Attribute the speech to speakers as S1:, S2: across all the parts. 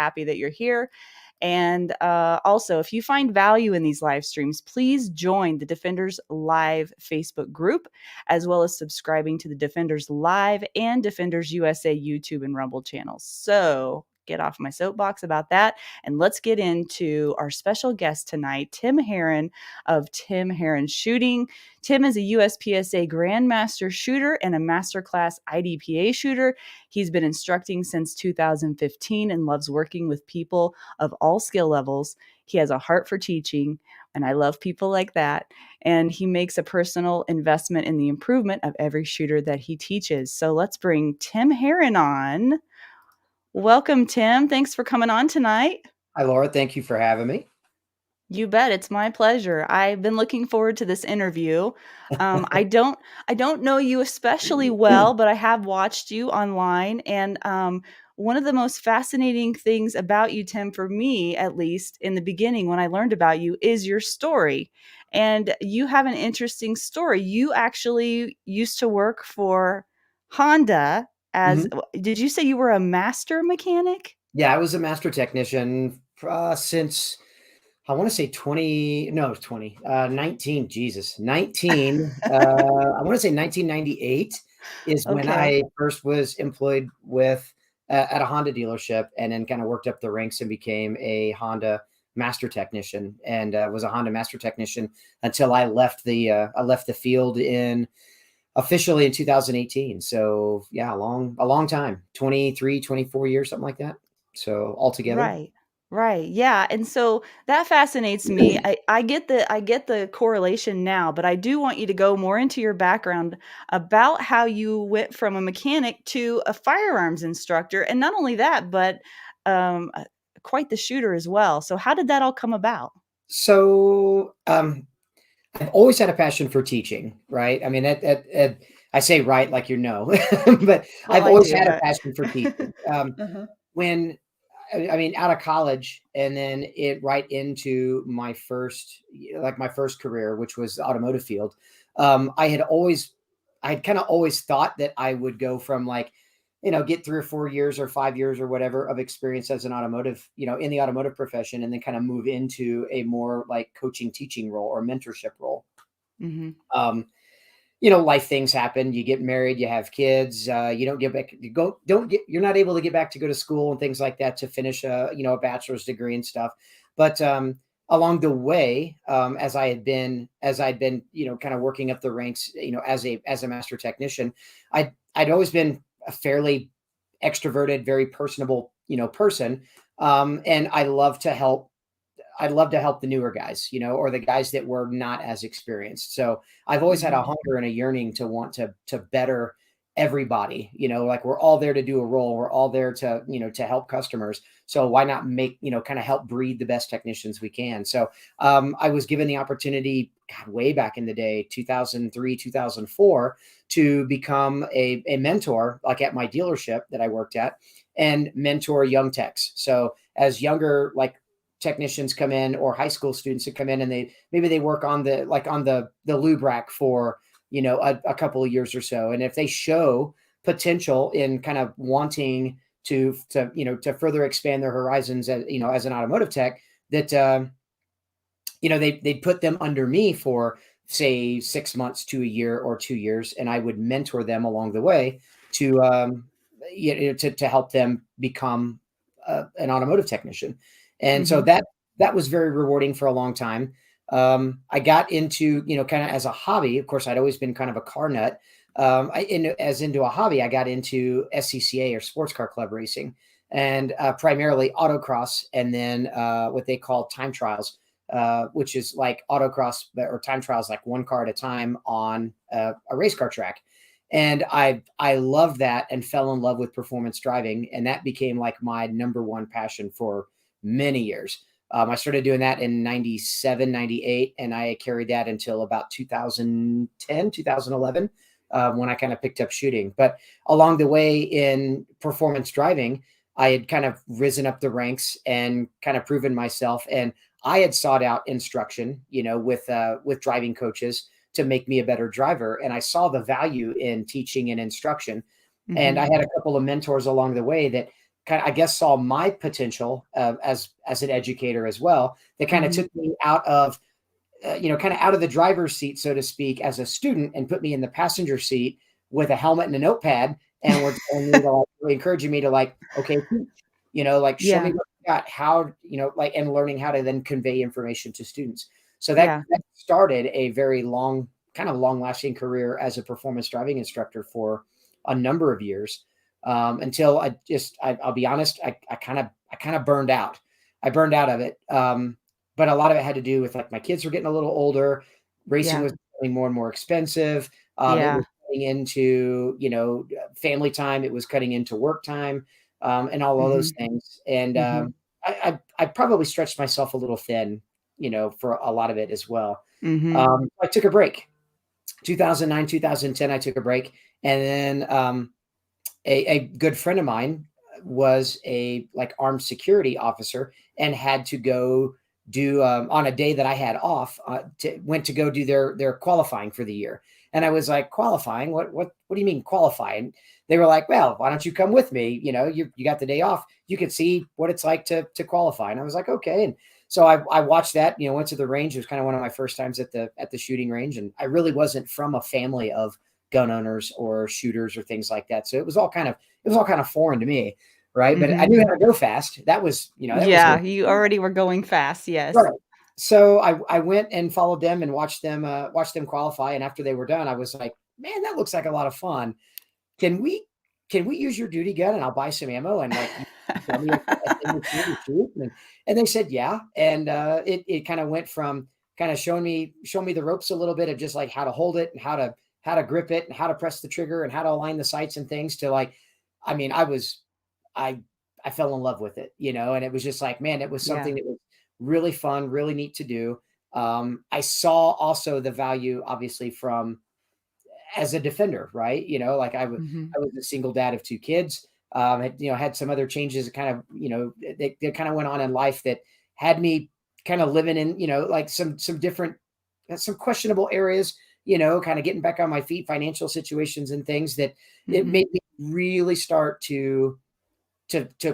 S1: happy that you're here. And also, if you find value in these live streams, please join the Defenders Live Facebook group, as well as subscribing to the Defenders Live and Defenders USA YouTube and Rumble channels. So get off my soapbox about that, and let's get into our special guest tonight, Tim Herron of Tim Herron Shooting. Tim is a USPSA Grand Master shooter and a Masterclass IDPA shooter. He's been instructing since 2015 and loves working with people of all skill levels. He has a heart for teaching, and I love people like that. And he makes a personal investment in the improvement of every shooter that he teaches. So let's bring Tim Herron on. Welcome, Tim. Thanks for coming on tonight.
S2: Hi, Laura. Thank you for having me.
S1: You bet. It's my pleasure. I've been looking forward to this interview. I don't know you especially well, but I have watched you online. And one of the most fascinating things about you, Tim, for me, at least in the beginning, when I learned about you, is your story. And you have an interesting story. You actually used to work for Honda as, did you say you were a master mechanic?
S2: Yeah, I was a master technician since I want to say 19, Jesus, 19. I want to say 1998 is when I first was employed with at a Honda dealership, and then kind of worked up the ranks and became a Honda master technician, and was a Honda master technician until I left the field officially in 2018. So yeah, a long time, 23, 24 years, something like that. So altogether.
S1: Right. Yeah. And so that fascinates me. I get the correlation now, but I do want you to go more into your background about how you went from a mechanic to a firearms instructor. And not only that, but quite the shooter as well. So how did that all come about?
S2: So I've always had a passion for teaching, right? I mean, I say right like but
S1: Well,
S2: I've
S1: I
S2: always
S1: do,
S2: had a
S1: but
S2: passion for teaching.
S1: uh-huh.
S2: When I mean, out of college, and then right into my first career, which was the automotive field. I had kind of always thought that I would go from get 3 or 4 years or 5 years or whatever of experience as an automotive, in the automotive profession, and then kind of move into a more like coaching, teaching role or mentorship role.
S1: Mm-hmm.
S2: Life things happen. You get married, you have kids, you don't get back, you're not able to get back to go to school and things like that to finish a bachelor's degree and stuff. But along the way, as I'd been, kind of working up the ranks, as a master technician, I'd always been a fairly extroverted, very personable, person. And I'd love to help the newer guys, or the guys that were not as experienced. So I've always had a hunger and a yearning to want to better everybody, like we're all there to do a role. We're all there to, to help customers. So why not make, kind of help breed the best technicians we can. So I was given the opportunity way back in the day, 2003, 2004, to become a mentor, like at my dealership that I worked at, and mentor young techs. So as younger, technicians come in, or high school students that come in, and they work on the lube rack for a couple of years or so, and if they show potential in kind of wanting to further expand their horizons as an automotive tech, that they'd put them under me for say 6 months to a year or 2 years, and I would mentor them along the way to to help them become an automotive technician. And so that was very rewarding for a long time. I got into, kind of as a hobby. Of course, I'd always been kind of a car nut. Into a hobby, I got into SCCA, or sports car club racing, and primarily autocross, and then what they call time trials, which is like autocross or time trials, like one car at a time on a race car track. And I loved that and fell in love with performance driving. And that became like my number one passion for many years. I started doing that in 97, 98, and I carried that until about 2010, 2011, when I kind of picked up shooting. But along the way in performance driving, I had kind of risen up the ranks and kind of proven myself. And I had sought out instruction, with driving coaches to make me a better driver. And I saw the value in teaching and instruction. And I had a couple of mentors along the way that kind of, I guess, saw my potential as an educator as well. That kind of
S1: Mhm.
S2: took me out of, kind of out of the driver's seat, so to speak, as a student, and put me in the passenger seat with a helmet and a notepad, and were telling me to, like, encouraging me to, like, okay, teach, like, show me
S1: Yeah.
S2: what you got, how, like, and learning how to then convey information to students. So
S1: Yeah.
S2: that started a very long lasting career as a performance driving instructor for a number of years, until I'll be honest, I kind of burned out. I burned out of it. But a lot of it had to do with, like, my kids were getting a little older. Racing
S1: Yeah.
S2: was becoming more and more expensive. It
S1: Yeah.
S2: was cutting into, family time. It was cutting into work time, and all of those
S1: Mhm.
S2: things. And
S1: Mhm.
S2: I probably stretched myself a little thin, for a lot of it as well.
S1: Mhm.
S2: I took a break. 2009, 2010, I took a break. And then a good friend of mine was a, like, armed security officer, and had to go do, on a day that I had off, went to go do their qualifying for the year. And I was like, qualifying? What do you mean qualifying? They were like, well, why don't you come with me? You got the day off. You could see what it's like to qualify. And I was like, okay. And so I watched that, went to the range. It was kind of one of my first times at the shooting range. And I really wasn't from a family of gun owners or shooters or things like that. So it was all kind of foreign to me, right? But I
S1: Mhm.
S2: knew how to go fast. That was no
S1: Yeah, you already were going fast, yes.
S2: right. So I went and followed them and watched them qualify. And after they were done, I was like, man, that looks like a lot of fun. Can we can we use your duty gun, and I'll buy some ammo, and, like, you tell me a thing or two to shoot? And they said, yeah. And it kind of went from kind of showing me the ropes a little bit of just, like, how to hold it, and how to grip it, and how to press the trigger, and how to align the sights and things, to, like, I mean, I I fell in love with it, and it was just like, man, it was something
S1: Yeah.
S2: that was really fun, really neat to do. I saw also the value, obviously, from, as a defender, right? Like,
S1: Mhm.
S2: I was a single dad of two kids. Had some other changes that kind of, that kind of went on in life that had me kind of living in, like, some different, some questionable areas, kind of getting back on my feet, financial situations and things that it
S1: Mhm.
S2: made me really start to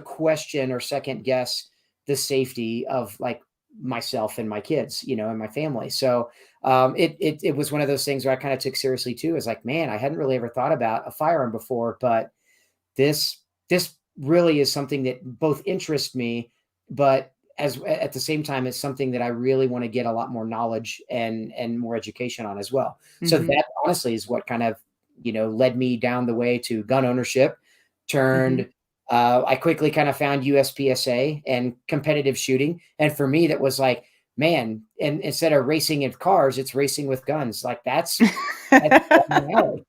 S2: question or second guess the safety of, like, myself and my kids, and my family. So it was one of those things where I kind of took seriously too. Is like, man, I hadn't really ever thought about a firearm before, but this this really is something that both interests me, but as at the same time, it's something that I really want to get a lot more knowledge and more education on as well. So
S1: Mhm.
S2: that honestly is what kind of, led me down the way to gun ownership.
S1: Mhm.
S2: Turned I quickly kind of found USPSA and competitive shooting. And for me, that was like, man, and instead of racing in cars, it's racing with guns. Like, that's up my alley.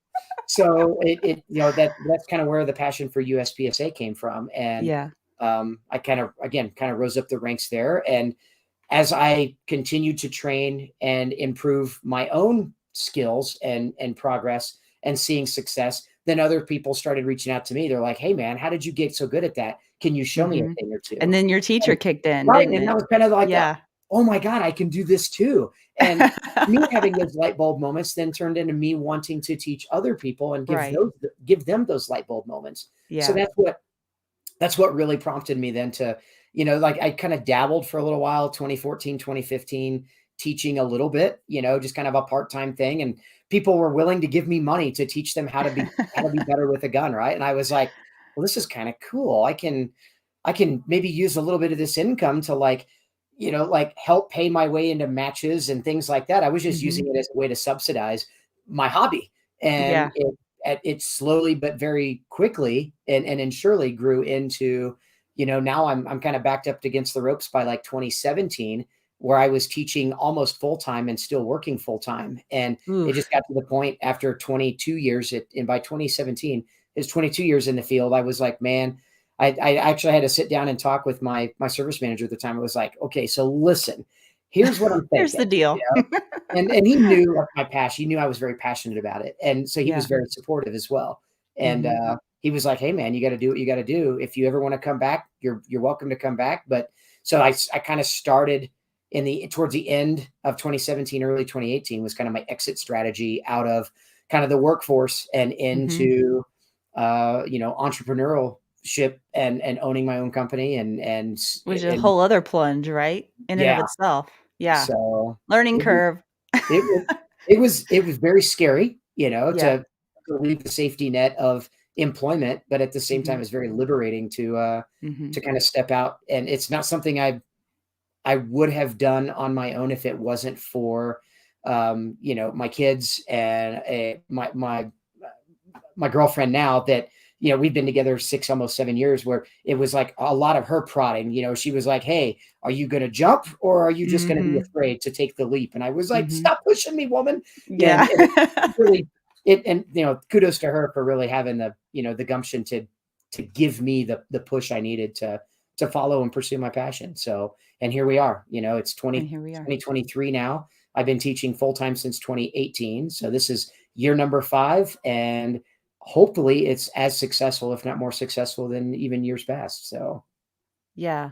S2: So that's kind of where the passion for USPSA came from. And
S1: Yeah.
S2: I kind of rose up the ranks there. And as I continued to train and improve my own skills and progress and seeing success, then other people started reaching out to me. They're like, hey man, how did you get so good at that? Can you show me a
S1: Mhm.
S2: thing or
S1: And
S2: two?
S1: then your teacher
S2: And
S1: kicked in,
S2: right.
S1: didn't
S2: And that
S1: it?
S2: was kind of like,
S1: Yeah.
S2: oh my God, I can do this too. And me having those light bulb moments then turned into me wanting to teach other people and
S1: Right.
S2: give them those light bulb moments. So
S1: Yeah.
S2: that's what really prompted me then to, like, I kind of dabbled for a little while, 2014, 2015, teaching a little bit, just kind of a part-time thing. And people were willing to give me money to teach them how to be better with a gun. Right. And I was like, well, this is kind of cool. I can maybe use a little bit of this income to, like, like, help pay my way into matches and things like that. I was just using
S1: Mhm.
S2: it as a way to subsidize my hobby. And
S1: Yeah.
S2: it slowly but very quickly and surely grew into, now I'm kind of backed up against the ropes by, like, 2017, where I was teaching almost full time and still working full time. And it just
S1: Oof.
S2: got to the point after 22 years, and by 2017, it's 22 years in the field. I was like, man, I actually had to sit down and talk with my service manager at the time. I was like, okay, so listen, here's what I'm
S1: Here's
S2: thinking,
S1: the
S2: you
S1: deal.
S2: know? And he knew, like, my passion. He knew I was very passionate about it. And so he was
S1: Yeah.
S2: very supportive as well. And
S1: Mhm.
S2: he was like, hey man, you got to do what you got to do. If you ever want to come back, you're welcome to come back. But so I kind of started towards the end of 2017, early 2018 was kind of my exit strategy out of kind of the workforce and
S1: Mhm.
S2: into entrepreneurial ship and owning my own company
S1: Which is a whole other plunge, right? In and of
S2: yeah,
S1: itself. Yeah.
S2: so
S1: Learning
S2: it,
S1: curve.
S2: it was it was very scary,
S1: Yeah.
S2: to leave the safety net of employment, but at the same time,
S1: Mhm.
S2: it's very liberating
S1: Mhm.
S2: to kind of step out. And it's not something I would have done on my own if it wasn't for my kids and my girlfriend now that we've been together 6 almost 7 years, where it was like a lot of her prodding. She was like, hey, are you going to jump, or are you just going to be
S1: Mhm.
S2: afraid to take the leap? And I was like,
S1: Mhm.
S2: stop pushing me, woman.
S1: Yeah.
S2: And it really it and kudos to her for really having the gumption to give me the push I needed to follow and pursue my passion. So, and here we are. It's
S1: And here we are.
S2: 2023 now. I've been teaching full time since 2018. So this is year number 5, and hopefully it's as successful, if not more successful, than even years past. So
S1: Yeah.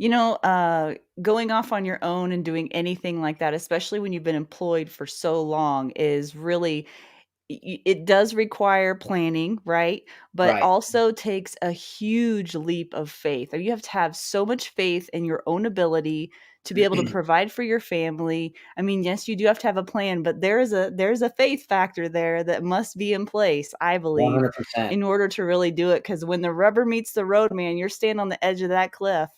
S1: Going off on your own and doing anything like that, especially when you've been employed for so long, is really it does require planning, right? But
S2: right.
S1: also takes a huge leap of faith. You have to have so much faith in your own ability to be able to provide for your family. I mean, yes, you do have to have a plan, but there's a faith factor there that must be in place, I believe,
S2: 100%.
S1: in order to really do it. Because when the rubber meets the road, man, you're standing on the edge of that cliff.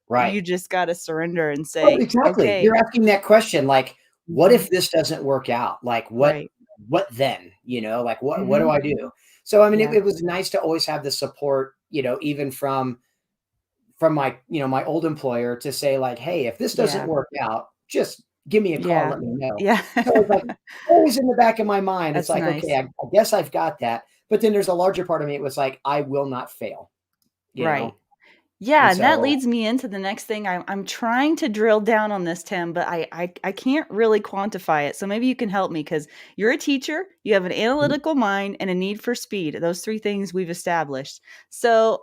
S2: Right.
S1: You just got to surrender and
S2: Well,
S1: say,
S2: exactly.
S1: okay.
S2: You're asking that question, like, what
S1: Mhm.
S2: if this doesn't work out? Like,
S1: Right.
S2: what then? Like, what do
S1: Mhm.
S2: I do? So, I mean,
S1: Yeah.
S2: it was nice to always have the support, even from my my old employer, to say like, hey, if this doesn't
S1: Yeah.
S2: work out, just give me a call,
S1: Yeah.
S2: let me know.
S1: Yeah.
S2: So it's like always in the back of my mind, it's
S1: That's
S2: like, okay,
S1: nice.
S2: I guess I've got that. But then there's a larger part of me. It was like, I will not fail, you
S1: Right.
S2: know?
S1: Yeah,
S2: And
S1: and that
S2: so
S1: leads me into the next thing. I'm trying to drill down on this, Tim, but I can't really quantify it. So maybe you can help me because you're a teacher, you have an analytical mind, and a need for speed. Those three things we've established. So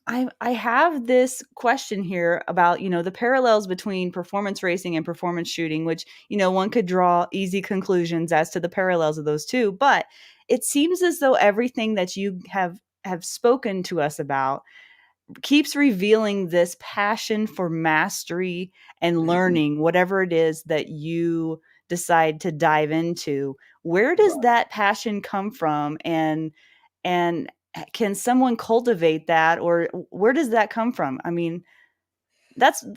S1: I have this question here about the parallels between performance racing and performance shooting, which one could draw easy conclusions as to the parallels of those two. But it seems as though everything that you have spoken to us about keeps revealing this passion for mastery and learning whatever it is that you decide to dive into. Where does
S2: right.
S1: that passion come from, and can someone cultivate that, or where does that come from? I mean,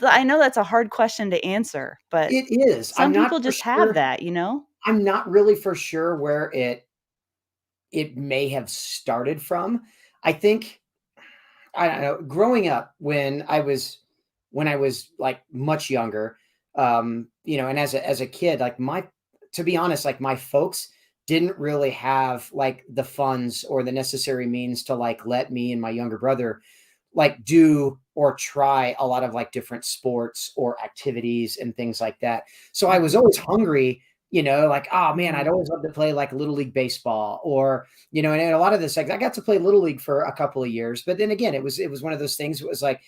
S1: I know that's a hard question to answer, but
S2: It is.
S1: some people just have that.
S2: I'm not really for sure where it may have started from. I think, I don't know, growing up when I was like much younger, and as a kid, like to be honest, like my folks didn't really have like the funds or the necessary means to like let me and my younger brother like do or try a lot of like different sports or activities and things like that. So I was
S1: Mhm,
S2: always hungry, like, oh man, I'd
S1: mhm.
S2: always love to play like little league baseball, or, and a lot of this, like I got to play little league for a couple of years, but then again, it was one of those things. It was like,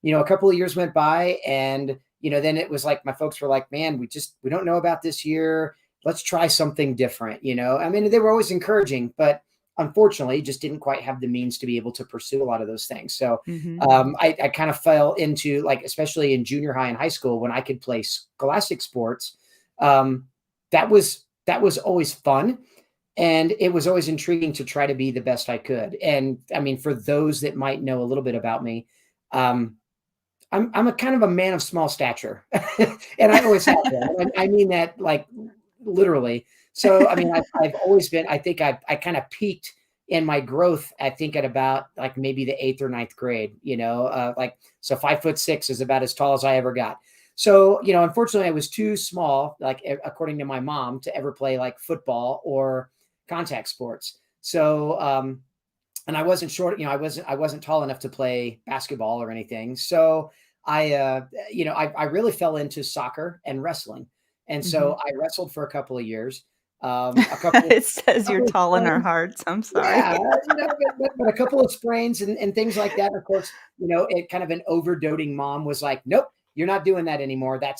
S2: a couple of years went by, and, then it was like, my folks were like, man, we don't know about this year. Let's try something different. I mean, they were always encouraging, but unfortunately just didn't quite have the means to be able to pursue a lot of those things. So
S1: Mhm.
S2: I kind of fell into, like, especially in junior high and high school, when I could play scholastic sports. Um, that was always fun, and it was always intriguing to try to be the best I could. And I mean, for those that might know a little bit about me, um, I'm a kind of a man of small stature, and I always have been. And I mean that like literally. So I mean, I've always been. I think I kind of peaked in my growth, I think, at about like maybe the 8th or ninth grade. Like, so 5'6" is about as tall as I ever got. So unfortunately, I was too small, like according to my mom, to ever play like football or contact sports. So and I wasn't short, I wasn't tall enough to play basketball or anything. So I really fell into soccer and wrestling. And so
S1: Mhm.
S2: I wrestled for a couple of years. A couple of
S1: It says you're
S2: couple of
S1: tall in our
S2: sprains.
S1: hearts. I'm
S2: Yeah,
S1: sorry.
S2: but a couple of sprains and things like that. Of course, it kind of an overdoting mom was like, nope, you're not doing that anymore. That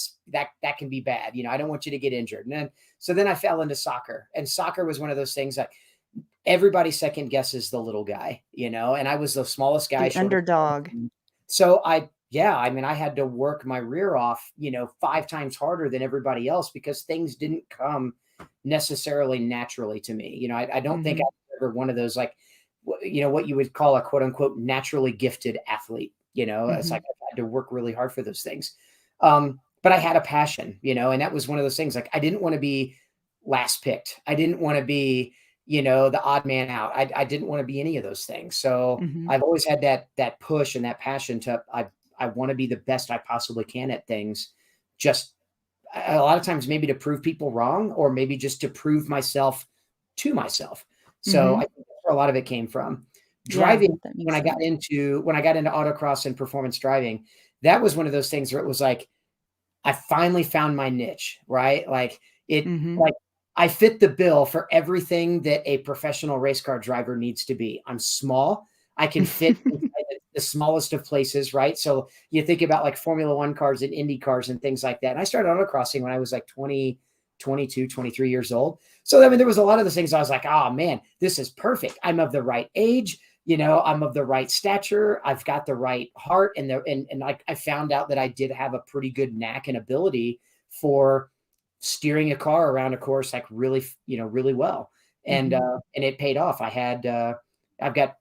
S2: can be bad. I don't want you to get injured. And then I fell into soccer, and soccer was one of those things that everybody second guesses the little guy, and I was the smallest guy,
S1: The
S2: shortest
S1: underdog.
S2: guy. So yeah, I mean, I had to work my rear off, 5 times harder than everybody else because things didn't come necessarily naturally to me. I don't think I
S1: Mhm.
S2: was ever one of those, like, what you would call a quote unquote naturally gifted athlete. It's like
S1: Mhm.
S2: I had to work really hard for those things. But I had a passion, and that was one of those things. Like, I didn't want to be last picked. I didn't want to be, the odd man out. I didn't want to be any of those things. So
S1: Mhm.
S2: I've always had that push and that passion to, I want to be the best I possibly can at things. Just a lot of times maybe to prove people wrong, or maybe just to prove myself to myself. So I
S1: Mhm.
S2: think that's where a lot of it came from.
S1: Yeah,
S2: Driving,
S1: that
S2: when
S1: makes
S2: I got
S1: sense.
S2: into when I got into autocross and performance driving, that was one of those things where it was like I finally found my niche, right?
S1: Mhm.
S2: Like I fit the bill for everything that a professional race car driver needs to be. I'm small. I can fit inside the smallest of places, right? So you think about like Formula One cars and Indy cars and things like that. And I started autocrossing when I was like 20, 22, 23 years old. So I mean, there was a lot of the things I was like, oh man, this is perfect. I'm of the right age. I'm of the right stature. I've got the right heart, and I found out that I did have a pretty good knack and ability for steering a car around a course, like, really, really well. And
S1: Mhm.
S2: and it paid off. I've got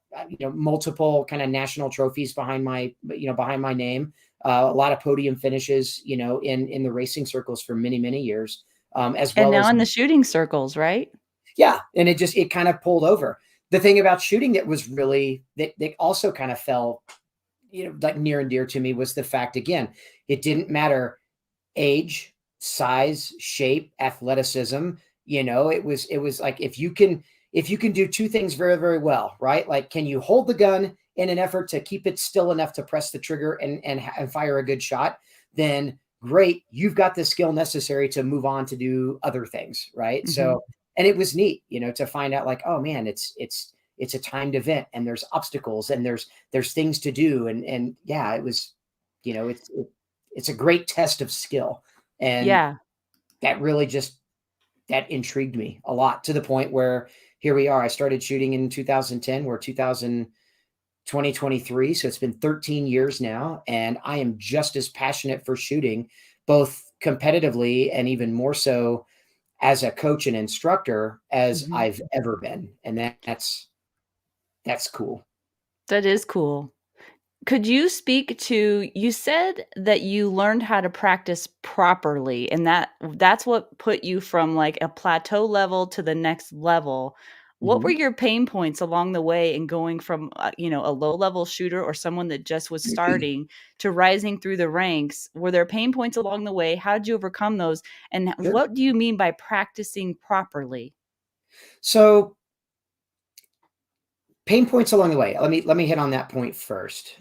S2: multiple kind of national trophies behind my name. A lot of podium finishes, in the racing circles for many, many years, as
S1: And
S2: well
S1: now
S2: as,
S1: in the shooting circles, right?
S2: yeah. And it kind of pulled over. The thing about shooting that was really that also kind of fell, like, near and dear to me, was the fact, again, it didn't matter age, size, shape, athleticism. It was like, if you can do two things very, very well, right? Like, can you hold the gun in an effort to keep it still enough to press the trigger and fire a good shot? Then great, you've got the skill necessary to move on to do other things, right?
S1: Mhm.
S2: So, and it was neat, to find out, like, oh man, it's a timed event, and there's obstacles, and there's things to do, and yeah, it was, you know, it's a great test of skill. And
S1: Yeah.
S2: that really just that intrigued me a lot, to the point where here we are. I started shooting in 2010. We're 2023. So it's been 13 years now. And I am just as passionate for shooting, both competitively and even more so as a coach and instructor, as
S1: Mhm.
S2: I've ever been. And that's cool.
S1: That is cool. Could you speak to you said that you learned how to practice properly, and that's what put you from, like, a plateau level to the next level. What were
S2: Mhm.
S1: your pain points along the way in going from, a low-level shooter or someone that just was starting to rising through the ranks? Were there pain points along the way? How did you overcome those? And
S2: Sure.
S1: what do you mean by practicing properly?
S2: So, pain points along the way. Let me hit on that point first.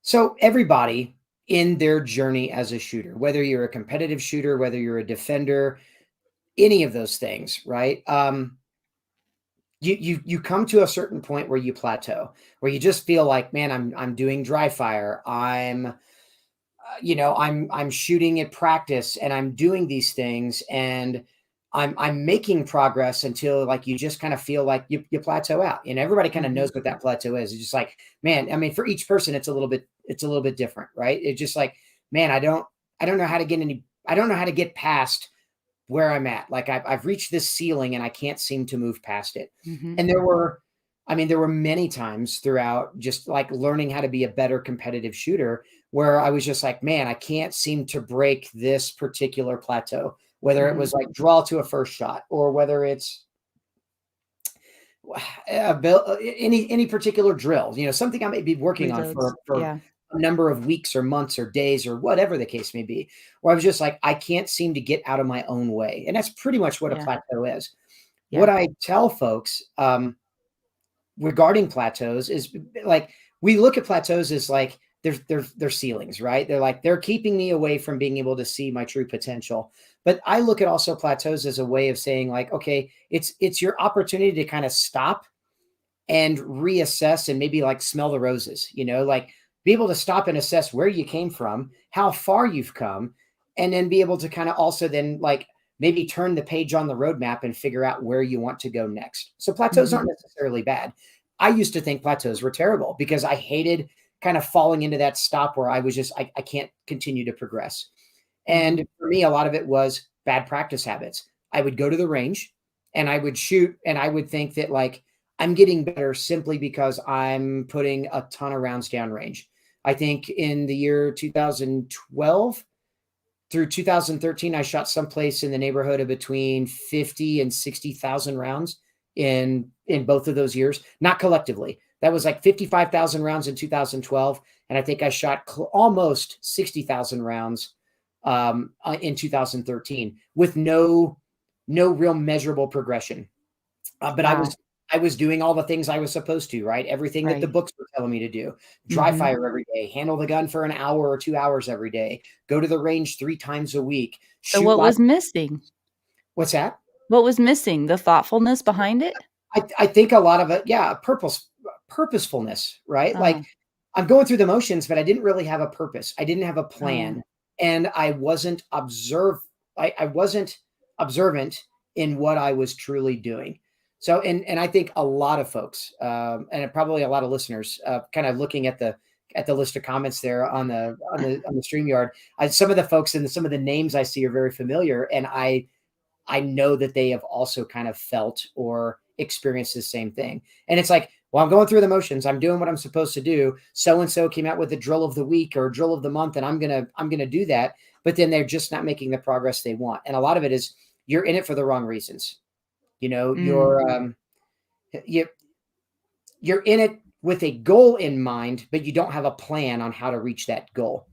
S2: So everybody in their journey as a shooter, whether you're a competitive shooter, whether you're a defender, any of those things, right? You come to a certain point where you plateau, where you just feel like, man, I'm doing dry fire. I'm shooting at practice, and I'm doing these things, and I'm making progress, until, like, you just kind of feel like you plateau out. And everybody kind of knows
S1: Mhm.
S2: what that plateau is. It's just like, man, I mean, for each person, it's a little bit different, right? It's just like, man, I don't know how to I don't know how to get past where I'm at. Like, I've reached this ceiling, and I can't seem to move past it.
S1: Mhm.
S2: And there were many times throughout, just like learning how to be a better competitive shooter, where I was just like, man, I can't seem to break this particular plateau, whether it
S1: Mhm.
S2: was like draw to a first shot, or whether it's any particular drill, something I may be working on
S1: Reloads.
S2: for
S1: Yeah.
S2: a number of weeks or months or days or whatever the case may be, where I was just like, I can't seem to get out of my own way. And that's pretty much what a
S1: Yeah.
S2: plateau is. What
S1: Yeah.
S2: I tell folks, regarding plateaus, is, like, we look at plateaus as like they're ceilings, right? They're keeping me away from being able to see my true potential. But I look at also plateaus as a way of saying, like, okay, it's your opportunity to kind of stop and reassess, and maybe, like, smell the roses, like, be able to stop and assess where you came from, how far you've come, and then be able to kind of also then, like, maybe turn the page on the roadmap and figure out where you want to go next. So plateaus aren't
S1: Mhm.
S2: necessarily bad. I used to think plateaus were terrible because I hated kind of falling into that stop where I was just, I can't continue to progress.
S1: Mhm.
S2: And for me, a lot of it was bad practice habits. I would go to the range and I would shoot and I would think that like I'm getting better simply because I'm putting a ton of rounds downrange. I think in the year 2012 through 2013, I shot someplace in the neighborhood of between 50 and 60,000 rounds in both of those years, not collectively. That was like 55,000 rounds in 2012, and I think I shot almost 60,000 rounds in 2013 with no real measurable progression. But
S1: Wow.
S2: I was doing all the things I was supposed to, right? Everything that the
S1: Right.
S2: books were telling me to do. Dry
S1: Mhm.
S2: fire every day, handle the gun for an hour or 2 hours every day, go to the range 3 times a week,
S1: So
S2: shoot
S1: what
S2: live.
S1: was missing?
S2: What's that?
S1: What was missing? The thoughtfulness behind it?
S2: I think a lot of it, yeah, purposefulness, right? Like
S1: Oh.
S2: I'm going through the motions, but I didn't really have a purpose. I didn't have a
S1: Oh.
S2: plan, and I wasn't observant in what I was truly doing. So, and I think a lot of folks, and probably a lot of listeners, kind of looking at the list of comments there on the StreamYard, some of the folks and some of the names I see are very familiar, and I know that they have also kind of felt or experienced the same thing. And it's like, well, I'm going through the motions. I'm doing what I'm supposed to do. So and so came out with a drill of the week or a drill of the month, and I'm gonna do that. But then they're just not making the progress they want. And a lot of it is you're in it for the wrong reasons. You know,
S1: Mm.
S2: you you're in it with a goal in mind, but you don't have a plan on how to reach that goal.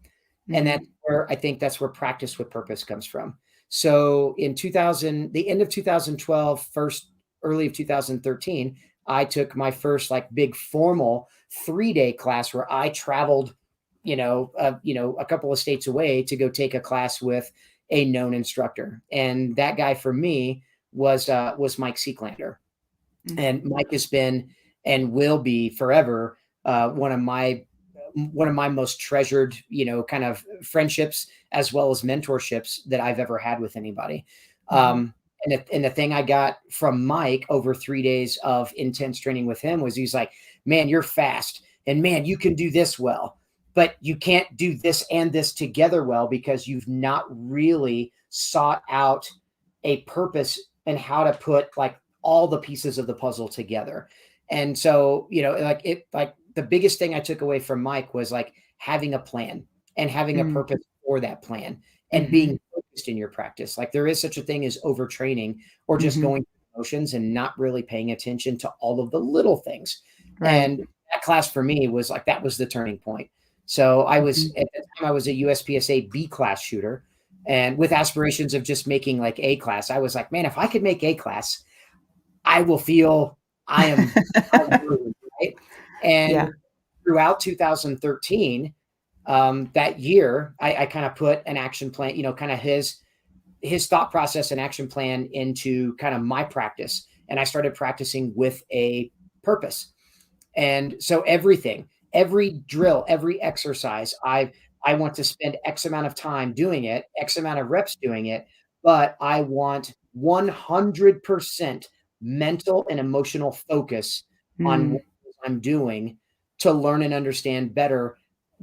S2: And
S1: Mm.
S2: that's where I think that's where practice with purpose comes from. So in 2000, the end of 2012, early of 2013, I took my first like big formal 3-day class where I traveled, a couple of states away to go take a class with a known instructor. And that guy for me was Mike Seeklander.
S1: Mhm.
S2: And Mike has been and will be forever one of my most treasured, kind of friendships as well as mentorships that I've ever had with anybody.
S1: Mhm.
S2: And the thing I got from Mike over 3 days of intense training with him was he's like, man, you're fast. And man, you can do this well, but you can't do this and this together well because you've not really sought out a purpose and how to put like all the pieces of the puzzle together. And so, like the biggest thing I took away from Mike was like having a plan and having a
S1: Mm.
S2: purpose for that plan and
S1: Mhm.
S2: being focused in your practice. Like there is such a thing as overtraining or just
S1: Mhm.
S2: going through motions and not really paying attention to all of the little things.
S1: Right.
S2: And that class for me was like that was the turning point. So I was
S1: Mhm.
S2: at the time I was a USPSA B class shooter and with aspirations of just making like A class. I was like, man, if I could make A class, I will feel I am I'm worthy, right?
S1: Yeah.
S2: And throughout 2013, that year, I kind of put an action plan, kind of his thought process and action plan into kind of my practice, and I started practicing with a purpose. And so every drill, every exercise, I want to spend X amount of time doing it, X amount of reps doing it, but I want 100% mental and emotional focus on
S1: Mm.
S2: what I'm doing to learn and understand better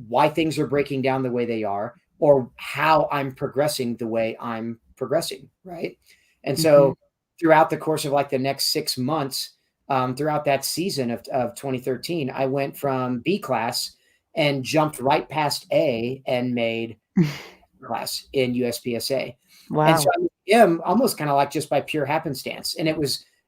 S2: why things are breaking down the way they are or how I'm progressing the way I'm progressing, right? And
S1: Mhm.
S2: so throughout the course of like the next 6 months, throughout that season of 2013, I went from B class and jumped right past A and made class in USPSA. And so
S1: Wow.
S2: I am almost kind of like just by pure happenstance. And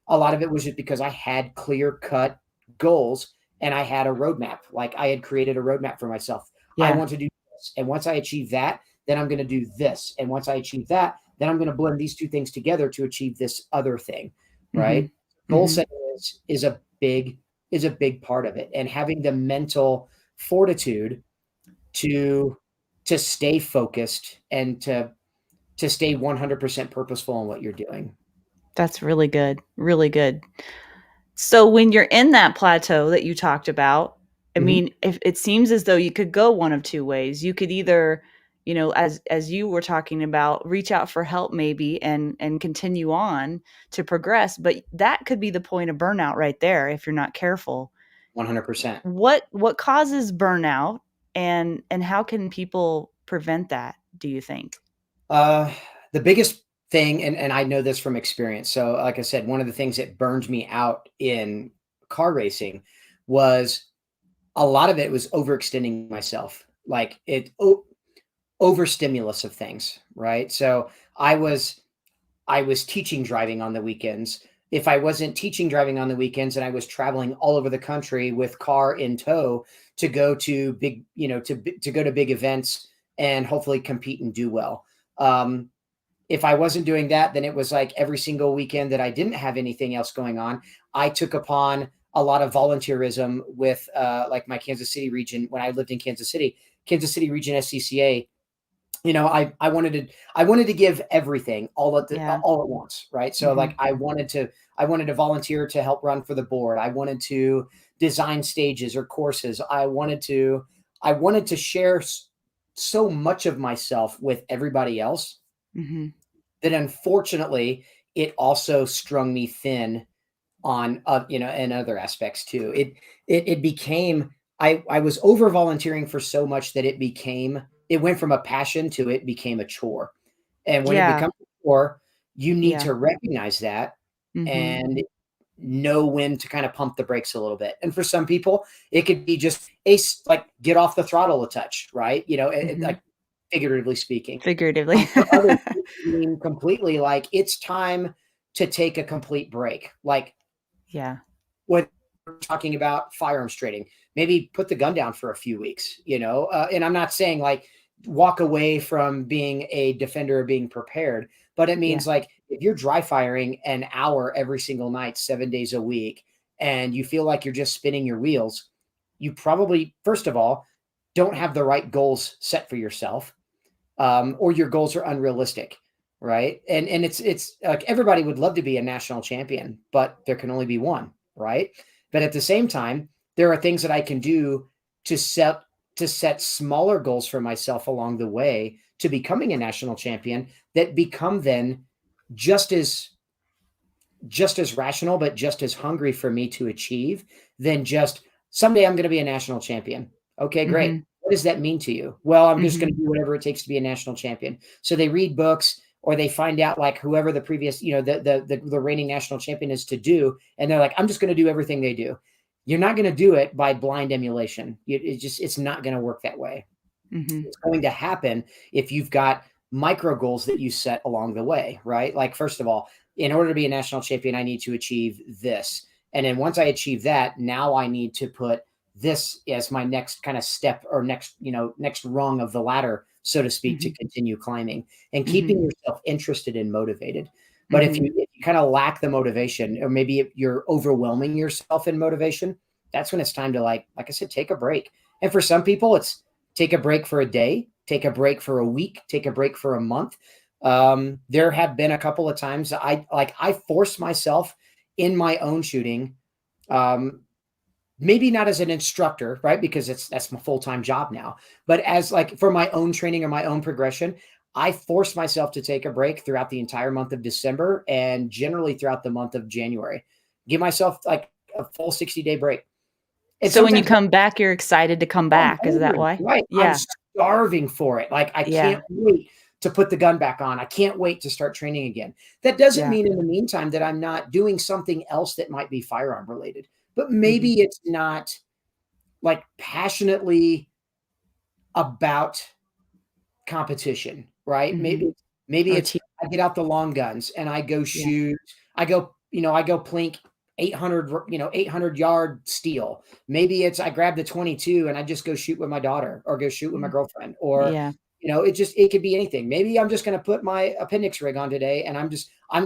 S2: a lot of it was just because I had clear cut goals and I had a roadmap. Like I had created a roadmap for myself. I
S1: Yeah.
S2: want to do this. And once I achieve that, then I'm going to do this. And once I achieve that, then I'm going to blend these two things together to achieve this other thing. Right.
S1: Mhm.
S2: Goal
S1: Mhm.
S2: setting is a big part of it. And having the mental fortitude to to stay focused and to stay 100% purposeful in what you're doing.
S1: That's really good. Really good. So when you're in that plateau that you talked about, I
S2: Mhm.
S1: mean, if it seems as though you could go one of two ways. You could either, as you were talking about, reach out for help maybe and continue on to progress. But that could be the point of burnout right there if you're not careful.
S2: 100%.
S1: What causes burnout, and how can people prevent that, do you think?
S2: Uh, the biggest thing, and I know this from experience. So, like I said, one of the things that burned me out in car racing was a lot of it was overextending myself. Like overstimulus of things, right? So I was teaching driving on the weekends. If I wasn't teaching driving on the weekends and I was traveling all over the country with car in tow to go to big, to go to big events and hopefully compete and do well. Um, if I wasn't doing that, then it was like every single weekend that I didn't have anything else going on, I took upon a lot of volunteerism with like my Kansas City region when I lived in Kansas City region SCCA. I wanted to give everything
S1: Yeah.
S2: all at once, right? So
S1: Hmm.
S2: like I wanted to volunteer to help run for the board. I wanted to design stages or courses. I wanted to share so much of myself with everybody else
S1: Hmm.
S2: that unfortunately it also strung me thin on in other aspects too. It became I was over volunteering for so much that it went from a passion to it became a chore. And when it
S1: Yeah.
S2: becomes a chore, you need
S1: Yeah.
S2: to recognize that
S1: Hmm.
S2: and know when to kind of pump the brakes a little bit. And for some people, it could be just like get off the throttle a touch, right?
S1: Hmm.
S2: Like figuratively speaking.
S1: Figuratively.
S2: For others, it could mean completely like it's time to take a complete break. Like
S1: Yeah.
S2: when we're talking about firearms training, maybe put the gun down for a few weeks, and I'm not saying like walk away from being a defender or being prepared, but it
S1: Yeah.
S2: means like if you're dry firing an hour every single night, 7 days a week, and you feel like you're just spinning your wheels, you probably, first of all, don't have the right goals set for yourself, or your goals are unrealistic, right? And it's like everybody would love to be a national champion, but there can only be one, right? But at the same time, there are things that I can do to set smaller goals for myself along the way to becoming a national champion that become then just as just as rational, but just as hungry for me to achieve than just someday I'm going to be a national champion. Okay, great.
S1: Hmm.
S2: What does that mean to you? Well, I'm just going
S1: Hmm.
S2: to do whatever it takes to be a national champion. So they read books or they find out like whoever the previous, the reigning national champion is to do. And they're like, I'm just going to do everything they do. You're not going to do it by blind emulation. It's not going to work that way.
S1: Hmm.
S2: It's going to happen if you've got micro goals that you set along the way, right? Like, first of all, in order to be a national champion, I need to achieve this. And then once I achieve that, now I need to put this as my next kind of step or next rung of the ladder, so to speak, to
S1: Hmm.
S2: continue climbing and
S1: Hmm.
S2: keeping yourself interested and motivated. But
S1: Hmm.
S2: if you kind of lack the motivation, or maybe if you're overwhelming yourself in motivation, that's when it's time to like I said, take a break. And for some people, it's take a break for a day, take a break for a week, take a break for a month. There have been a couple of times I forced myself in my own shooting, um, maybe not as an instructor, right? Because that's my full-time job now, but as like for my own training or my own progression, I forced myself to take a break throughout the entire month of December and generally throughout the month of January. Give myself like a full 60-day break. And
S1: So when you
S2: sometimes
S1: come back, you're excited to come
S2: I'm
S1: back. Is that
S2: hungry,
S1: why?
S2: right? I'm
S1: Yeah.
S2: starving for it. Like, I
S1: Yeah.
S2: can't wait to put the gun back on. I can't wait to start training again. That doesn't
S1: Yeah.
S2: mean in the meantime that I'm not doing something else that might be firearm related, but
S1: Hmm.
S2: maybe it's not like passionately about competition, right?
S1: Hmm.
S2: Maybe
S1: Or
S2: it's I get out the long guns and I go
S1: Yeah.
S2: shoot. I go plink 800, 800-yard steel. Maybe it's I grab the 22 and I just go shoot with my daughter or go shoot with my
S1: Mm.
S2: girlfriend or
S1: Yeah.
S2: it could be anything. Maybe I'm just going to put my appendix rig on today and I'm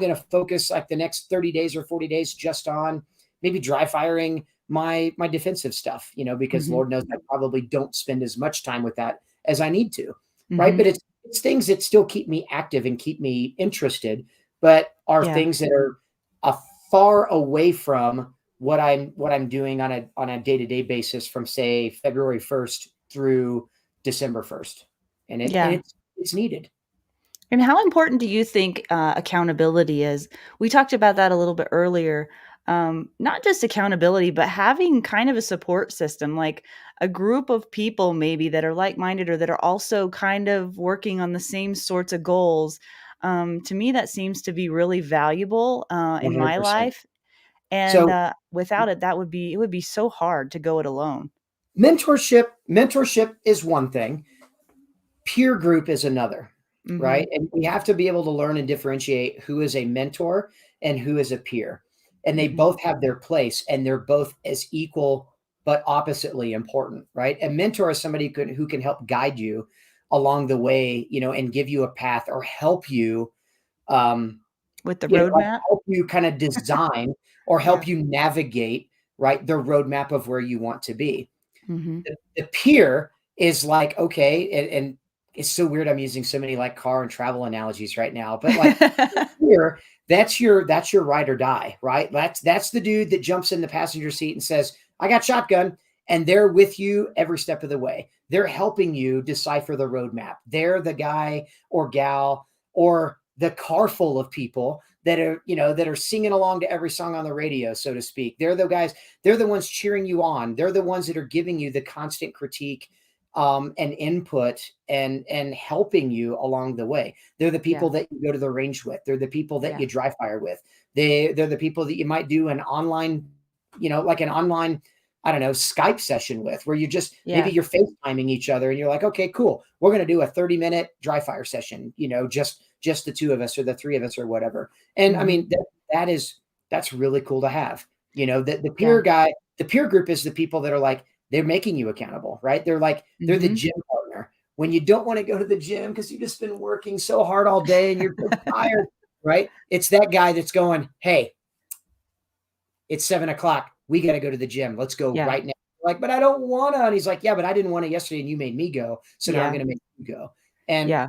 S2: going to focus like the next 30 days or 40 days just on maybe dry firing my defensive stuff, because
S1: Hmm.
S2: Lord knows I probably don't spend as much time with that as I need to, right?
S1: Hmm.
S2: But it's things that still keep me active and keep me interested, but are
S1: Yeah.
S2: things that are a far away from what I'm doing on a day-to-day basis from say February 1st through December 1st. and
S1: Yeah.
S2: it's needed.
S1: And how important do you think accountability is? We talked about that a little bit earlier. Not just accountability, but having kind of a support system, like a group of people maybe that are like minded or that are also kind of working on the same sorts of goals. To me, that seems to be really valuable in my
S2: 100%.
S1: life. And
S2: So
S1: without it, it would be so hard to go it alone.
S2: mentorship is one thing. Peer group is another,
S1: Hmm.
S2: right? And we have to be able to learn and differentiate who is a mentor and who is a peer. And they
S1: Hmm.
S2: both have their place and they're both as equal but oppositely important, right? A mentor is somebody who can help guide you along the way, and give you a path or help you, um,
S1: With the
S2: like
S1: roadmap.
S2: help you kind of design or
S1: Yeah.
S2: help you navigate, right, the roadmap of where you want to be.
S1: Hmm.
S2: The peer is like, okay, and it's so weird I'm using so many like car and travel analogies right now, but like peer, that's your ride or die, right? That's the dude that jumps in the passenger seat and says, I got shotgun, and they're with you every step of the way. They're helping you decipher the roadmap. They're the guy or gal or the car full of people that are singing along to every song on the radio, so to speak. They're the guys, they're the ones cheering you on. They're the ones that are giving you the constant critique, and input, and helping you along the way. They're the
S1: Yeah.
S2: people that you go to the range with. They're the people that
S1: Yeah.
S2: you dry fire with. They're the people that you might do an online, like an online, I don't know, Skype session with, where you just maybe
S1: Yeah.
S2: you're FaceTiming each other and you're like, okay, cool. We're gonna do a 30-minute dry fire session, just the two of us or the three of us or whatever. And I
S1: Hmm.
S2: mean, that's really cool to have. The
S1: Yeah.
S2: peer guy, the peer group is the people that are like, they're making you accountable, right? They're the
S1: Hmm.
S2: gym partner. When you don't want to go to the gym because you've just been working so hard all day and you're so tired, right? It's that guy that's going, hey, it's 7 o'clock. We got to go to the gym. Let's go
S1: Yeah.
S2: right now. Like, but I don't want to. And he's like, yeah, but I didn't want to yesterday and you made me go. So now I'm
S1: Yeah.
S2: going to make you go. And
S1: Yeah.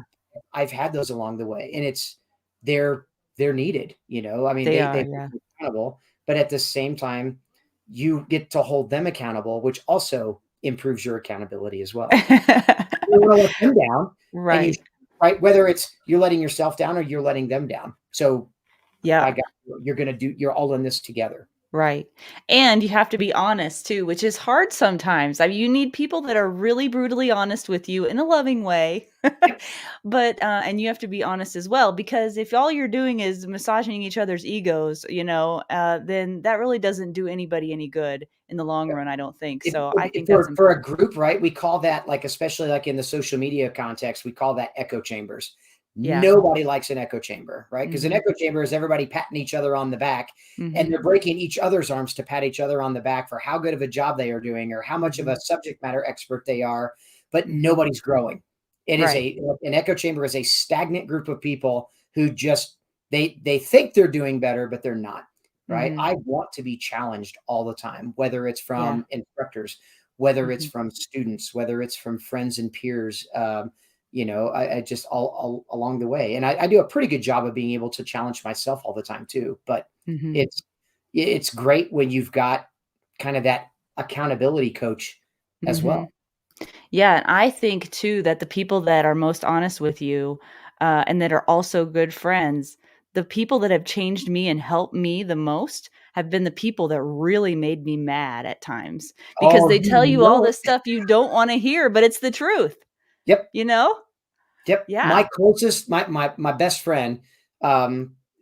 S2: I've had those along the way, and they're they're needed. I mean,
S1: They
S2: they
S1: are.
S2: make
S1: Yeah.
S2: you accountable, but at the same time, you get to hold them accountable, which also improves your accountability as well. You don't want to let them down, and
S1: Right.
S2: right, whether it's you're letting yourself down or you're letting them down. So by
S1: Yeah.
S2: God, you're all in this together.
S1: Right. And you have to be honest too, which is hard sometimes. I mean, you need people that are really brutally honest with you in a loving way.
S2: Yep.
S1: But and you have to be honest as well, because if all you're doing is massaging each other's egos, then that really doesn't do anybody any good in the long run, I don't think.
S2: If,
S1: So I
S2: if
S1: think that's
S2: for a
S1: important.
S2: group, right, we call that, like, especially like in the social media context, we call that echo chambers.
S1: Yeah.
S2: Nobody likes an echo chamber, right? Because an
S1: Mhm.
S2: echo chamber is everybody patting each other on the back, and
S1: Mhm.
S2: they're breaking each other's arms to pat each other on the back for how good of a job they are doing or how much of a
S1: Mhm.
S2: subject matter expert they are, but
S1: Mhm.
S2: nobody's growing. It is
S1: Right.
S2: an echo chamber is a stagnant group of people who just they think they're doing better, but they're not. Right.
S1: Mhm.
S2: I want to be challenged all the time, whether it's
S1: Yeah.
S2: from instructors, whether it's
S1: Mhm.
S2: from students, whether it's from friends and peers, I just all along the way. And I do a pretty good job of being able to challenge myself all the time too. But
S1: Mhm.
S2: it's great when you've got kind of that accountability coach as well.
S1: Mhm. Yeah, and I think too that the people that are most honest with you, and that are also good friends, the people that have changed me and helped me the most have been the people that really made me mad at times, because
S2: Oh,
S1: they
S2: you
S1: tell you all
S2: know it.
S1: this stuff you don't wanna hear, but it's the truth,
S2: Yep.
S1: you know?
S2: Yep. My
S1: Yeah.
S2: closest, my best friend,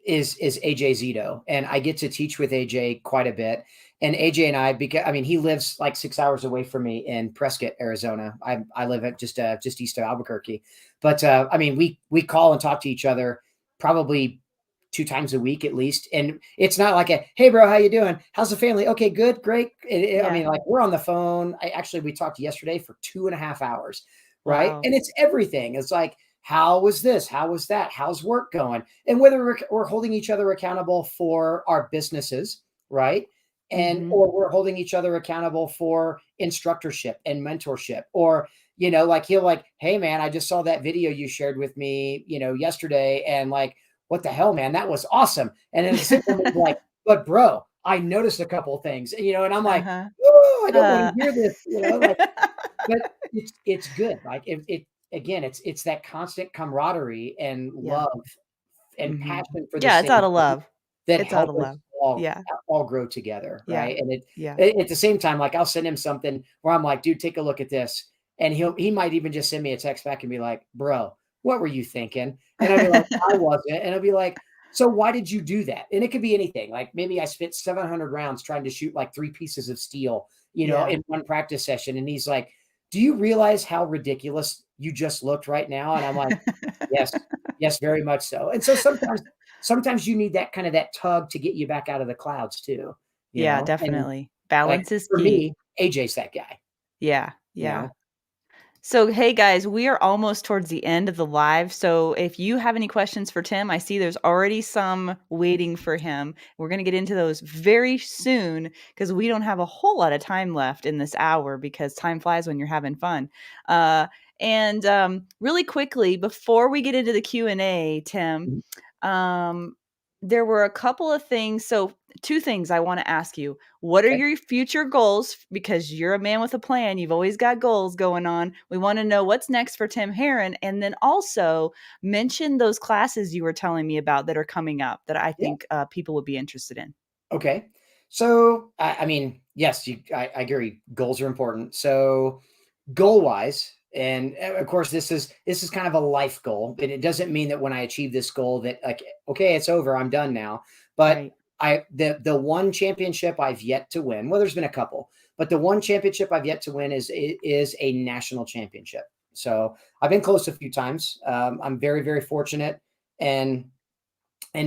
S2: is AJ Zito, and I get to teach with AJ quite a bit. And AJ and I, because I mean, he lives like 6 hours away from me in Prescott, Arizona. I live at just east of Albuquerque, but I mean, we call and talk to each other probably 2 times a week at least. And it's not like a, hey bro, how you doing? How's the family? Okay, good, great. I
S1: Yeah.
S2: mean, like, we're on the phone. We talked yesterday for 2.5 hours, right?
S1: Wow.
S2: And it's everything. It's like, how was this? How was that? How's work going? And whether we're holding each other accountable for our businesses, right? And
S1: Mhm.
S2: or we're holding each other accountable for instructorship and mentorship, or like, he'll like, hey man, I just saw that video you shared with me, yesterday, and like, what the hell, man, that was awesome. And then the same one will be like, but bro, I noticed a couple of things, and I'm like,
S1: Uh-huh.
S2: oh, I don't want
S1: Uh
S2: to hear this, like, but it's good. Like, again, it's that constant camaraderie and
S1: Yeah.
S2: love and
S1: Mhm.
S2: passion for the
S1: Yeah, it's
S2: same
S1: out of
S2: thing
S1: love.
S2: that
S1: It's out
S2: help
S1: of
S2: us
S1: love. Yeah.
S2: all grow together,
S1: Yeah.
S2: right? And
S1: Yeah.
S2: at the same time, like I'll send him something where I'm like, dude, take a look at this. And he might even just send me a text back and be like, bro, what were you thinking? And I'll be like, I wasn't. And I'll be like, so why did you do that? And it could be anything. Like maybe I spent 700 rounds trying to shoot like 3 pieces of steel,
S1: Yeah.
S2: in one practice session. And he's like, do you realize how ridiculous you just looked right now? And I'm like, yes, yes, very much so. And so sometimes you need that kind of that tug to get you back out of the clouds too,
S1: Yeah,
S2: and
S1: definitely.
S2: like
S1: Balance is
S2: for
S1: key.
S2: me, AJ's that guy,
S1: Yeah.
S2: you
S1: Yeah.
S2: know?
S1: So, hey guys, we are almost towards the end of the live. So, if you have any questions for Tim, I see there's already some waiting for him. We're going to get into those very soon because we don't have a whole lot of time left in this hour because time flies when you're having fun. And really quickly, before we get into the Q&A, Tim,
S2: Mhm.
S1: um, there were a couple of things. So, two things I want to ask you. What are
S2: Okay.
S1: your future goals? Because you're a man with a plan. You've always got goals going on. We want to know what's next for Tim Herron. And then also mention those classes you were telling me about that are coming up that I
S2: Yeah.
S1: think people would be interested in.
S2: Okay. So, I mean, yes, I agree. Goals are important. So, goal wise, and of course, this is kind of a life goal, and it doesn't mean that when I achieve this goal that like, okay, it's over, I'm done now. But
S1: Right.
S2: the one championship I've yet to win. Well, there's been a couple, but the one championship I've yet to win is a national championship. So I've been close a few times. I'm very very fortunate and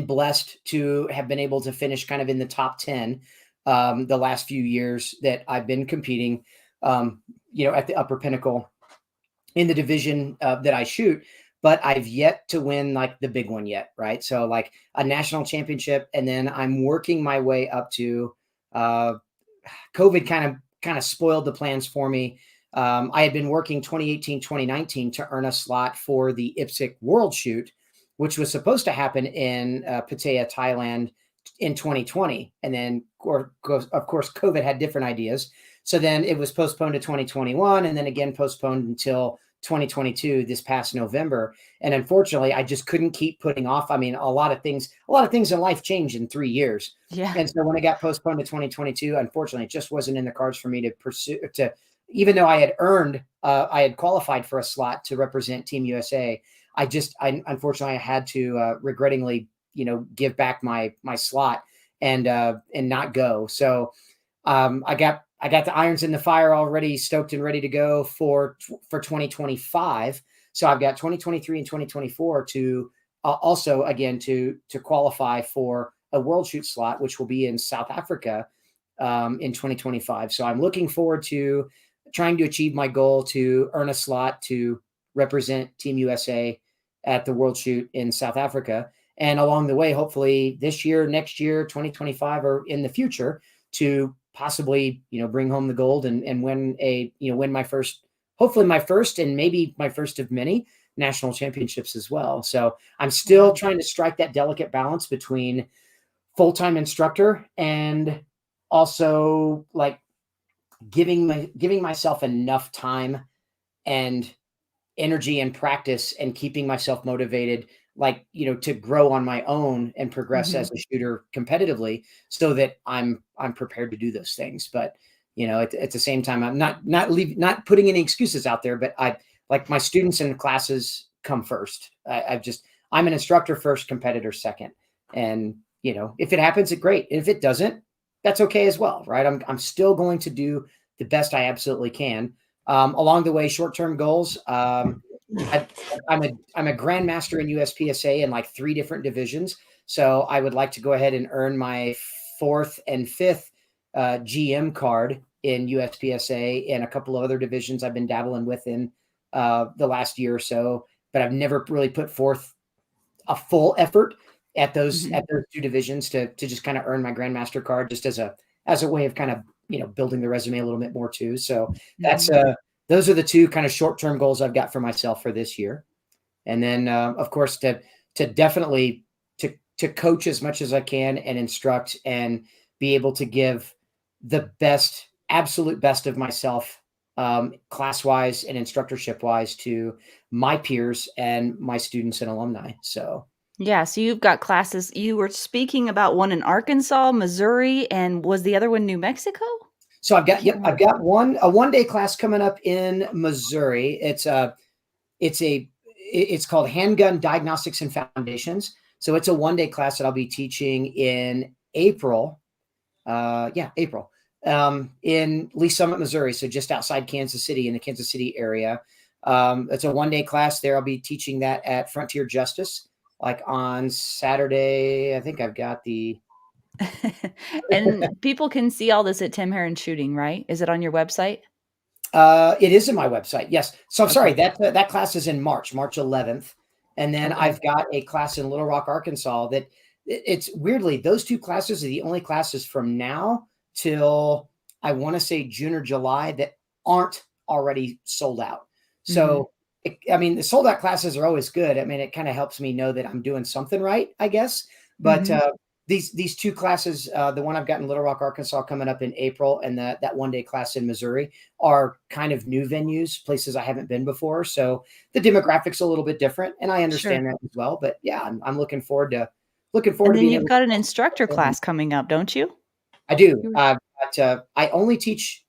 S2: blessed to have been able to finish kind of in the top 10 the last few years that I've been competing, at the upper pinnacle in the division that I shoot. But I've yet to win like the big one yet, right? So like a national championship, and then I'm working my way up to uh, COVID kind of spoiled the plans for me. I had been working 2018, 2019 to earn a slot for the IPSC World Shoot, which was supposed to happen in Pattaya, Thailand in 2020. And then, of course, COVID had different ideas. So then it was postponed to 2021 and then again postponed until 2022 this past November. And unfortunately, I just couldn't keep putting off. I mean, a lot of things in life change in 3 years.
S1: Yeah.
S2: And so when it got postponed to 2022, unfortunately, it just wasn't in the cards for me to pursue to, even though I had qualified for a slot to represent Team USA. I unfortunately I had to regrettingly, give back my slot and not go. So I got the irons in the fire already, stoked and ready to go for 2025. So I've got 2023 and 2024 to also again to qualify for a world shoot slot, which will be in South Africa in 2025. So I'm looking forward to trying to achieve my goal to earn a slot to represent Team USA at the world shoot in South Africa. And along the way, hopefully this year, next year, 2025, or in the future, to possibly, bring home the gold and win my first, hopefully my first and maybe my first of many national championships as well. So I'm still
S1: Wow.
S2: trying to strike that delicate balance between full-time instructor and also like giving myself enough time and energy and practice and keeping myself motivated, like, to grow on my own and progress
S1: Hmm.
S2: as a shooter competitively so that I'm prepared to do those things. But, at the same time, I'm not putting any excuses out there, but I like my students and classes come first. I'm an instructor first, competitor second. And, if it happens, it great. If it doesn't, that's okay as well. Right. I'm still going to do the best I absolutely can. Along the way, short-term goals. I, I'm a Grand Master in USPSA in like 3 different divisions. So I would like to go ahead and earn my fourth and fifth GM card in USPSA and a couple of other divisions I've been dabbling with in the last year or so. But I've never really put forth a full effort at those
S1: Hmm.
S2: 2 divisions to just kind of earn my Grandmaster card, just as a way of kind of building the resume a little bit more too. So that's
S1: Hmm.
S2: those are the 2 kind of short term goals I've got for myself for this year, and then of course to definitely to coach as much as I can and instruct and be able to give the absolute best of myself, class wise and instructorship wise to my peers and my students and alumni. So
S1: Yeah, so you've got classes. You were speaking about one in Arkansas, Missouri, and was the other one New Mexico?
S2: So
S1: I can't
S2: I've
S1: remember.
S2: got a 1 day class coming up in Missouri. It's called Handgun Diagnostics and Foundations. So it's a 1 day class that I'll be teaching in April. April, in Lee Summit, Missouri. So just outside Kansas City, in the Kansas City area. It's a 1 day class there. I'll be teaching that at Frontier Justice, like on Saturday. I think I've got the
S1: And people can see all this at Tim Herron Shooting, right? Is it on your website?
S2: It is in my website. Yes. So I'm sorry,
S1: Okay.
S2: that class is in March 11th. And then
S1: Okay.
S2: I've got a class in Little Rock, Arkansas that it's weirdly, those two classes are the only classes from now till I want to say June or July that aren't already sold out.
S1: Mhm.
S2: So, I mean, the sold out classes are always good. I mean, it kind of helps me know that I'm doing something right, I guess. But
S1: Mhm.
S2: these two classes, the one I've got in Little Rock, Arkansas coming up in April, and that 1 day class in Missouri are kind of new venues, places I haven't been before. So the demographics a little bit different, and I
S1: Sure.
S2: understand that as well. But yeah, I'm looking
S1: And
S2: forward to
S1: then
S2: being
S1: you've
S2: able
S1: got an instructor
S2: to.
S1: class coming up, don't you?
S2: I do.
S1: You were
S2: I only teach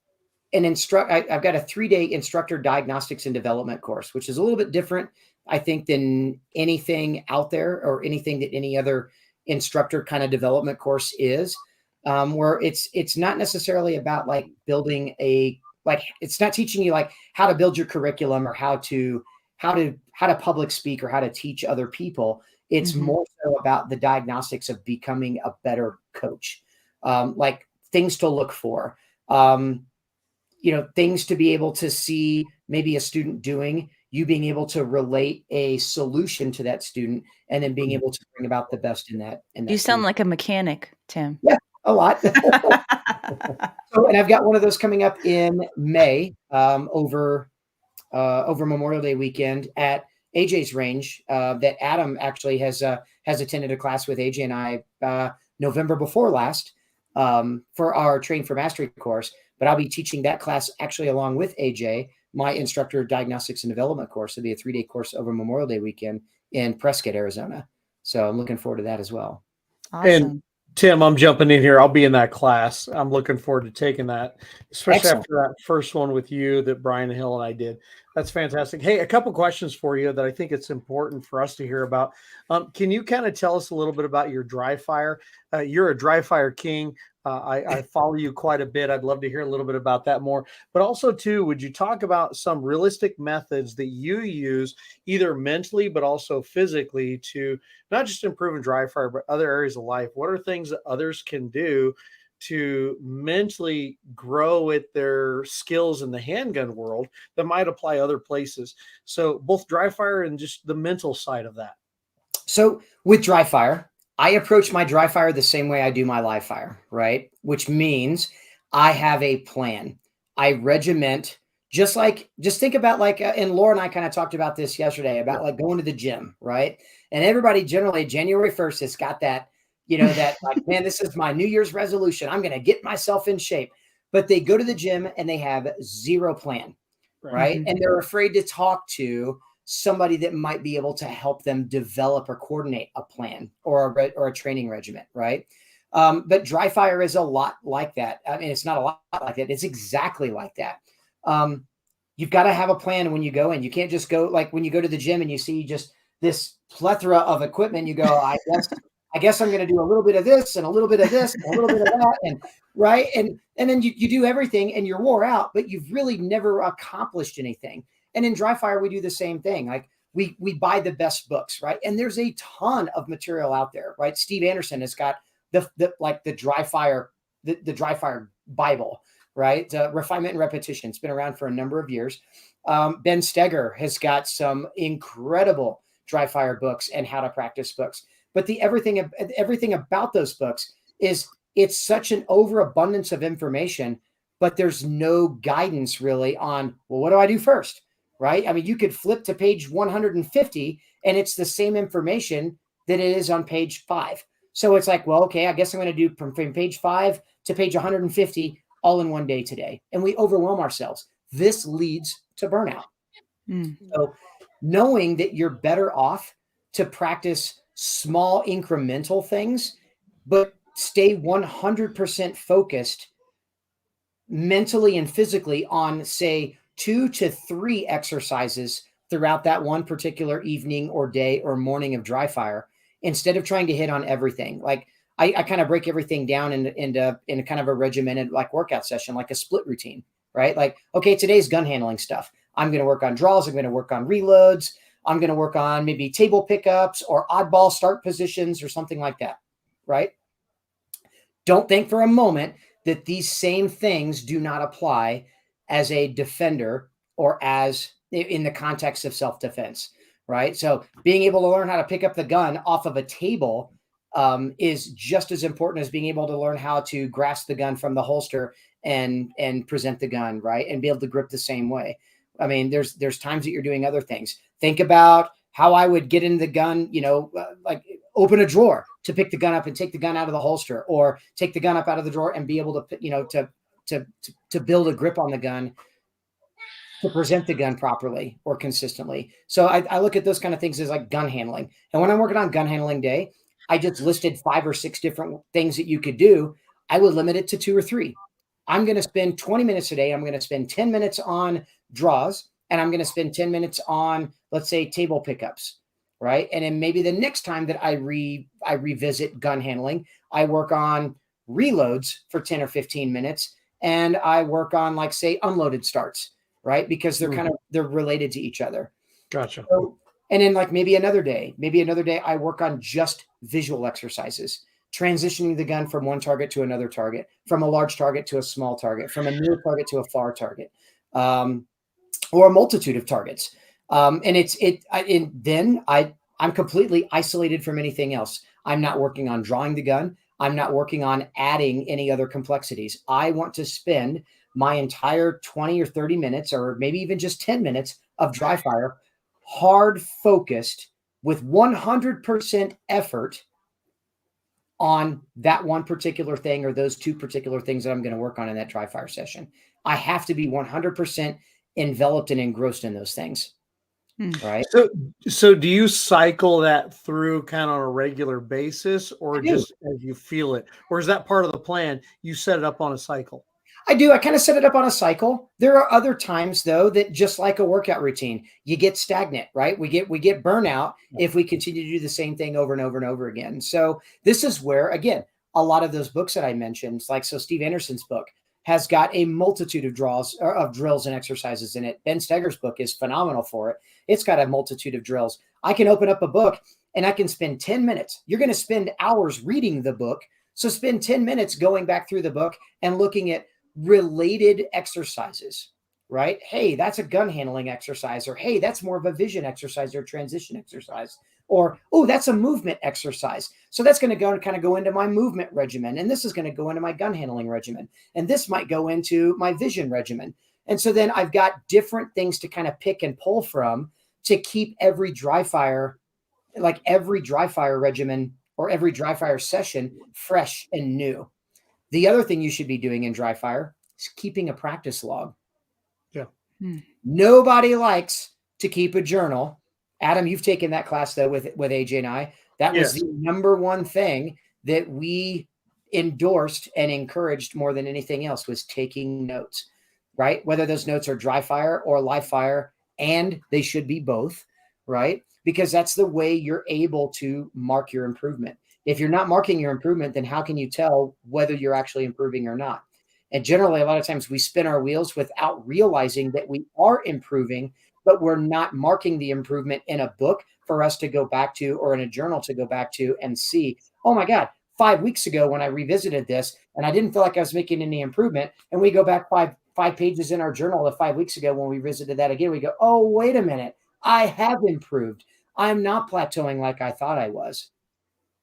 S2: I've got a 3 day instructor diagnostics and development course, which is a little bit different, I think, than anything out there or anything that any other instructor kind of development course is. Where it's not necessarily about like building it's not teaching you like how to build your curriculum or how to public speak or how to teach other people. It's
S1: Mhm.
S2: more so about the diagnostics of becoming a better coach, like things to look for. Um, things to be able to see maybe a student doing, you being able to relate a solution to that student, and then being able to bring about the best in
S1: You
S2: that
S1: sound
S2: student.
S1: like a mechanic, Tim.
S2: Yeah, a lot. So, and I've got one of those coming up in May, over Memorial Day weekend at AJ's range, that Adam actually has attended a class with AJ and I November before last, for our Train for Mastery course. But I'll be teaching that class actually along with AJ, my instructor diagnostics and development course. It'll be a 3 day course over Memorial Day weekend in Prescott, Arizona. So I'm looking forward to that as well.
S3: And
S1: Awesome.
S3: Tim, I'm jumping in here. I'll be in that class. I'm looking forward to taking that, especially
S2: Excellent.
S3: after that first one with you that Brian Hill and I did. That's fantastic. Hey, a couple questions for you that I think it's important for us to hear about. Can you kind of tell us a little bit about your dry fire? You're a dry fire king. I follow you quite a bit. I'd love to hear a little bit about that more. But also, too, would you talk about some realistic methods that you use, either mentally but also physically, to not just improving dry fire, but other areas of life? What are things that others can do to mentally grow at their skills in the handgun world that might apply other places? So both dry fire and just the mental side of that.
S2: So with dry fire, I approach my dry fire the same way I do my live fire, right? Which means I have a plan. I regiment, just think about like, and Laura and I kind of talked about this yesterday about like going to the gym, right? And everybody generally January 1st has got that, that like, man, this is my New Year's resolution. I'm going to get myself in shape. But they go to the gym and they have zero plan,
S3: Right.
S2: right?
S1: Mhm.
S2: And they're afraid to talk to somebody that might be able to help them develop or coordinate a plan or a training regimen, right? But dry fire is a lot like that. I mean, it's not a lot like that. It's exactly like that. Um, you've got to have a plan when you go in. You can't just go like when you go to the gym and you see just this plethora of equipment. You go, I guess I'm going to do a little bit of this and a little bit of this and a little bit of that, and right, and then you do everything and you're wore out, but you've really never accomplished anything. And in dry fire, we do the same thing. Like we buy the best books, right? And there's a ton of material out there, right? Steve Anderson has got the dry fire, the dry fire Bible, right? Refinement and repetition. It's been around for a number of years. Ben Steger has got some incredible dry fire books and how to practice books. But everything about those books is it's such an overabundance of information, but there's no guidance really on, well, what do I do first? Right? I mean, you could flip to page 150 and it's the same information that it is on page 5. So it's like, well, okay, I guess I'm going to do from page 5 to page 150 all in one day today. And we overwhelm ourselves. This leads to burnout.
S1: Mm.
S2: So knowing that you're better off to practice small incremental things, but stay 100% focused mentally and physically on, say, 2 to 3 exercises throughout that one particular evening or day or morning of dry fire, instead of trying to hit on everything. Like I kind of break everything down in kind of a regimented like workout session, like a split routine, right? Like, okay, today's gun handling stuff. I'm going to work on draws. I'm going to work on reloads. I'm going to work on maybe table pickups or oddball start positions or something like that, right? Don't think for a moment that these same things do not apply as a defender or as in the context of self-defense, right? So being able to learn how to pick up the gun off of a table is just as important as being able to learn how to grasp the gun from the holster and present the gun, right? And be able to grip the same way. I mean, there's times that you're doing other things. Think about how I would get in the gun, like open a drawer to pick the gun up and take the gun out of the holster, or take the gun up out of the drawer and be able to, to build a grip on the gun, to present the gun properly or consistently. So I look at those kind of things as like gun handling. And when I'm working on gun handling day, I just listed 5 or 6 different things that you could do. I would limit it to 2 or 3. I'm going to spend 20 minutes a day. I'm going to spend 10 minutes on draws, and I'm going to spend 10 minutes on, let's say, table pickups, right? And then maybe the next time that I revisit gun handling, I work on reloads for 10 or 15 minutes, and I work on, like, say, unloaded starts, right? Because they're related to each other.
S3: Gotcha.
S2: So, and then like maybe another day I work on just visual exercises, transitioning the gun from one target to another target, from a large target to a small target, from a near target to a far target, or a multitude of targets. And then I'm completely isolated from anything else. I'm not working on drawing the gun. I'm not working on adding any other complexities. I want to spend my entire 20 or 30 minutes, or maybe even just 10 minutes of dry fire, hard focused with 100% effort on that one particular thing, or those 2 particular things that I'm going to work on in that dry fire session. I have to be 100% enveloped and engrossed in those things. Right.
S3: So do you cycle that through kind of on a regular basis, or just as you feel it? Or is that part of the plan? You set it up on a cycle?
S2: I do. I kind of set it up on a cycle. There are other times, though, that just like a workout routine, you get stagnant, right? We get burnout if we continue to do the same thing over and over and over again. So this is where, again, a lot of those books that I mentioned, like, so Steve Anderson's book has got a multitude of drills and exercises in it. Ben Steger's book is phenomenal for it. It's got a multitude of drills. I can open up a book and I can spend 10 minutes. You're going to spend hours reading the book. So spend 10 minutes going back through the book and looking at related exercises, right? Hey, that's a gun handling exercise, or hey, that's more of a vision exercise or transition exercise, or, oh, that's a movement exercise. So that's going to kind of go into my movement regimen. And this is going to go into my gun handling regimen. And this might go into my vision regimen. And so then I've got different things to kind of pick and pull from to keep every dry fire regimen or every dry fire session fresh and new. The other thing you should be doing in dry fire is keeping a practice log.
S3: Yeah.
S2: Nobody likes to keep a journal. Adam, you've taken that class, though, with AJ and I. That was the number one thing that we endorsed and encouraged more than anything else, was taking notes, right? Whether those notes are dry fire or live fire, and they should be both, right? Because that's the way you're able to mark your improvement. If you're not marking your improvement, then how can you tell whether you're actually improving or not? And generally, a lot of times we spin our wheels without realizing that we are improving, but we're not marking the improvement in a book for us to go back to, or in a journal to go back to and see, oh my God, 5 weeks ago when I revisited this and I didn't feel like I was making any improvement. And we go back five pages in our journal of 5 weeks ago when we visited that again, we go, oh, wait a minute, I have improved. I'm not plateauing like I thought I was.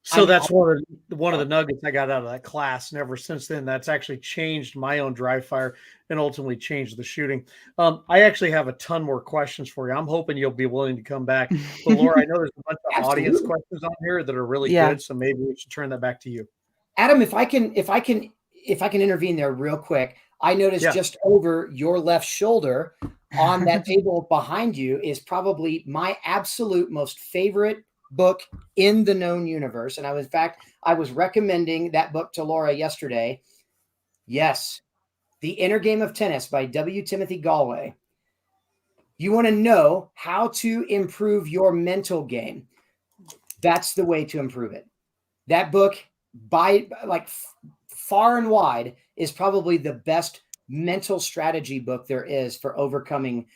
S3: So that's one of the nuggets I got out of that class. And ever since then, that's actually changed my own dry fire and ultimately changed the shooting. I actually have a ton more questions for you. I'm hoping you'll be willing to come back. But Laura, I know there's a bunch of audience questions on here that are really good. So maybe we should turn that back to you.
S2: Adam, if I can intervene there real quick. I noticed
S3: Yeah.
S2: just over your left shoulder on that table behind you is probably my absolute most favorite book in the known universe. And I was recommending that book to Laura yesterday. Yes, The Inner Game of Tennis by W. Timothy Galway. You want to know how to improve your mental game. That's the way to improve it. That book, by like far and wide, is probably the best mental strategy book there is for overcoming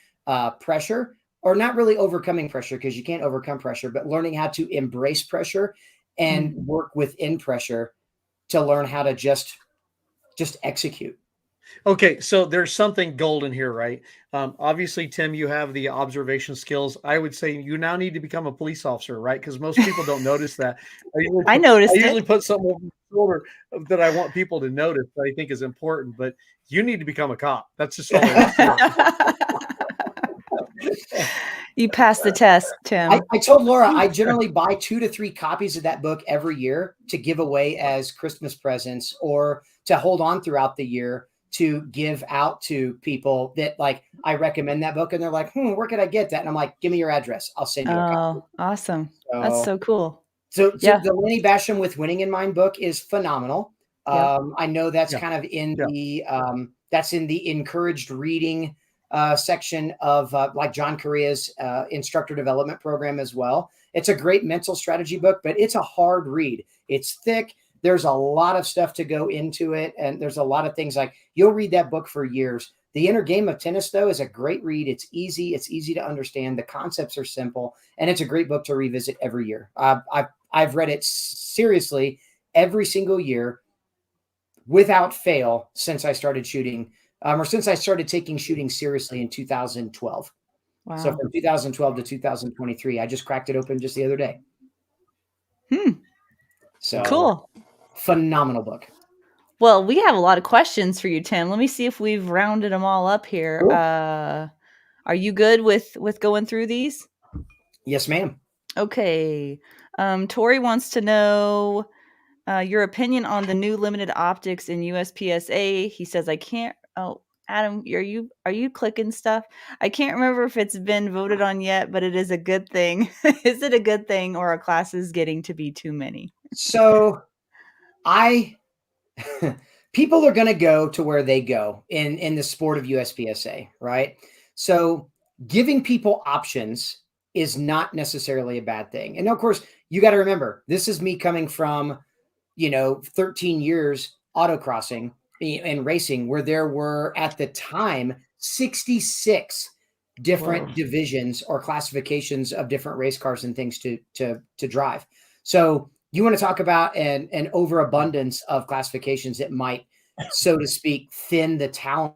S2: pressure, or not really overcoming pressure, because you can't overcome pressure, but learning how to embrace pressure and work within pressure to learn how to just execute.
S3: Okay, so there's something golden here, right? Obviously, Tim, you have the observation skills. I would say you now need to become a police officer, right? Because most people don't notice that.
S1: I
S3: I
S1: noticed
S3: usually
S1: it.
S3: put something over my shoulder that I want people to notice that I think is important, but you need to become a cop. That's just all there is to it.
S1: You passed the test, Tim.
S2: I told Laura I generally buy 2 to 3 copies of that book every year to give away as Christmas presents, or to hold on throughout the year to give out to people that, like, I recommend that book and they're like, where could I get that? And I'm like, give me your address. I'll send you a copy.
S1: Oh, awesome. That's so cool.
S2: So
S1: Yeah.
S2: the Lenny Basham with Winning in Mind book is phenomenal.
S1: Yeah.
S2: I know that's
S3: Yeah.
S2: kind of in
S3: Yeah.
S2: that's in the encouraged reading section of like John Correa's instructor development program as well. It's a great mental strategy book, but it's a hard read. It's thick. There's a lot of stuff to go into it. And there's a lot of things, like, you'll read that book for years. The Inner Game of Tennis, though, is a great read. It's easy. It's easy to understand. The concepts are simple, and it's a great book to revisit every year. I've read it seriously every single year without fail since I started shooting, or since I started taking shooting seriously in 2012.
S1: Wow.
S2: So from 2012 to 2023, I just cracked it open just the other day. So
S1: cool.
S2: Phenomenal book.
S1: Well, we have a lot of questions for you, Tim. Let me see if we've rounded them all up here.
S2: Cool.
S1: Are you good with going through these?
S2: Yes, ma'am.
S1: Okay. Tori wants to know your opinion on the new limited optics in USPSA. He says, I can't. Oh, Adam, are you clicking stuff? I can't remember if it's been voted on yet, but it is a good thing. Is it a good thing, or are classes getting to be too many?
S2: So people are going to go to where they go in the sport of USPSA, right? So giving people options is not necessarily a bad thing. And of course, you got to remember, this is me coming from, 13 years autocrossing and racing, where there were at the time 66 different divisions or classifications of different race cars and things to drive. So you want to talk about an overabundance of classifications that might, so to speak, thin the talent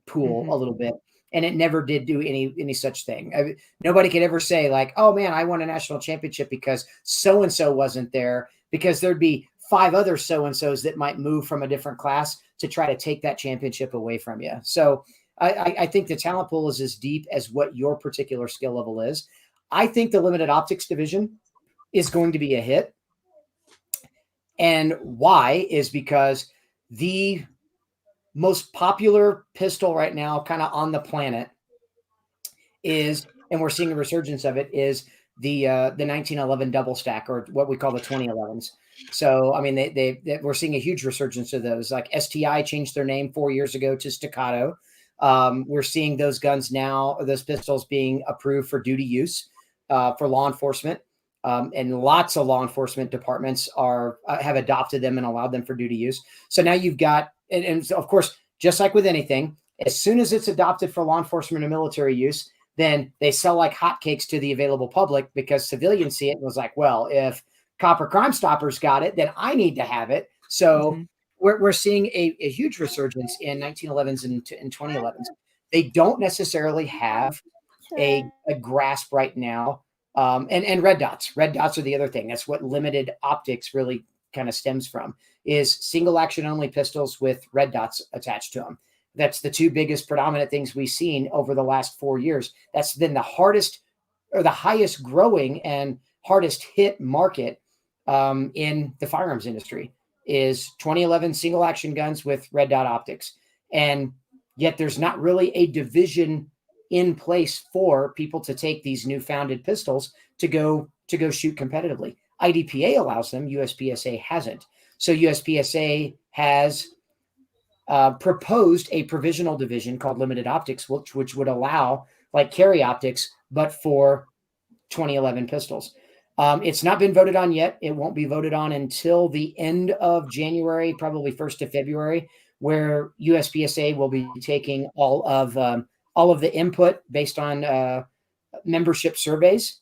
S2: pool a little bit. And it never did do any such thing. Nobody could ever say, like, oh man, I won a national championship because so-and-so wasn't there, because there'd be 5 other so-and-sos that might move from a different class to try to take that championship away from you. So I think the talent pool is as deep as what your particular skill level is. I think the limited optics division is going to be a hit. And why is because the most popular pistol right now kind of on the planet is, and we're seeing a resurgence of it, is the 1911 double stack, or what we call the 2011s. So, I mean, we're seeing a huge resurgence of those. Like STI changed their name 4 years ago to Staccato. We're seeing those guns now, those pistols, being approved for duty use for law enforcement. And lots of law enforcement departments have adopted them and allowed them for duty use. So now you've got, and so of course, just like with anything, as soon as it's adopted for law enforcement and military use, then they sell like hotcakes to the available public, because civilians see it and was like, well, if Copper Crime Stoppers got it, then I need to have it. So we're seeing a huge resurgence in 1911s and 2011s. They don't necessarily have a grasp right now. And red dots are the other thing. That's what limited optics really kind of stems from, is single action only pistols with red dots attached to them. That's the 2 biggest predominant things we've seen over the last 4 years. That's been the hardest, or the highest growing and hardest hit market in the firearms industry, is 2011 single action guns with red dot optics. And yet there's not really a division in place for people to take these new founded pistols to go shoot competitively. IDPA allows them, USPSA hasn't. So USPSA has proposed a provisional division called limited optics, which would allow like carry optics, but for 2011 pistols. It's not been voted on yet. It won't be voted on until the end of January, probably 1st of February, where USPSA will be taking all of the input based on membership surveys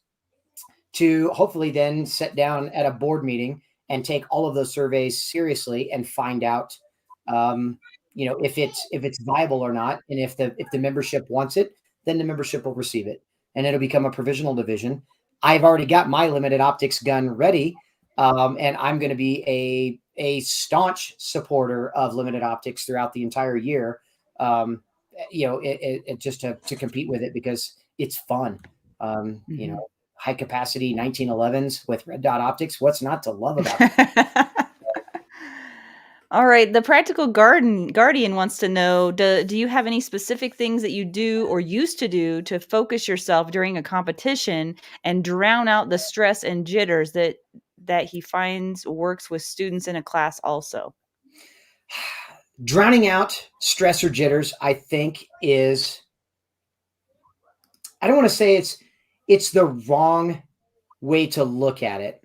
S2: to hopefully then sit down at a board meeting and take all of those surveys seriously and find out, if it's viable or not. And if the membership wants it, then the membership will receive it and it'll become a provisional division. I've already got my limited optics gun ready. And I'm going to be a staunch supporter of limited optics throughout the entire year. Just to compete with it because it's fun. High capacity 1911s with red dot optics. What's not to love about it?
S1: All right. The Practical Guardian wants to know, do you have any specific things that you do or used to do to focus yourself during a competition and drown out the stress and jitters that he finds works with students in a class also?
S2: Drowning out stress or jitters, I think is, I don't want to say it's the wrong way to look at it.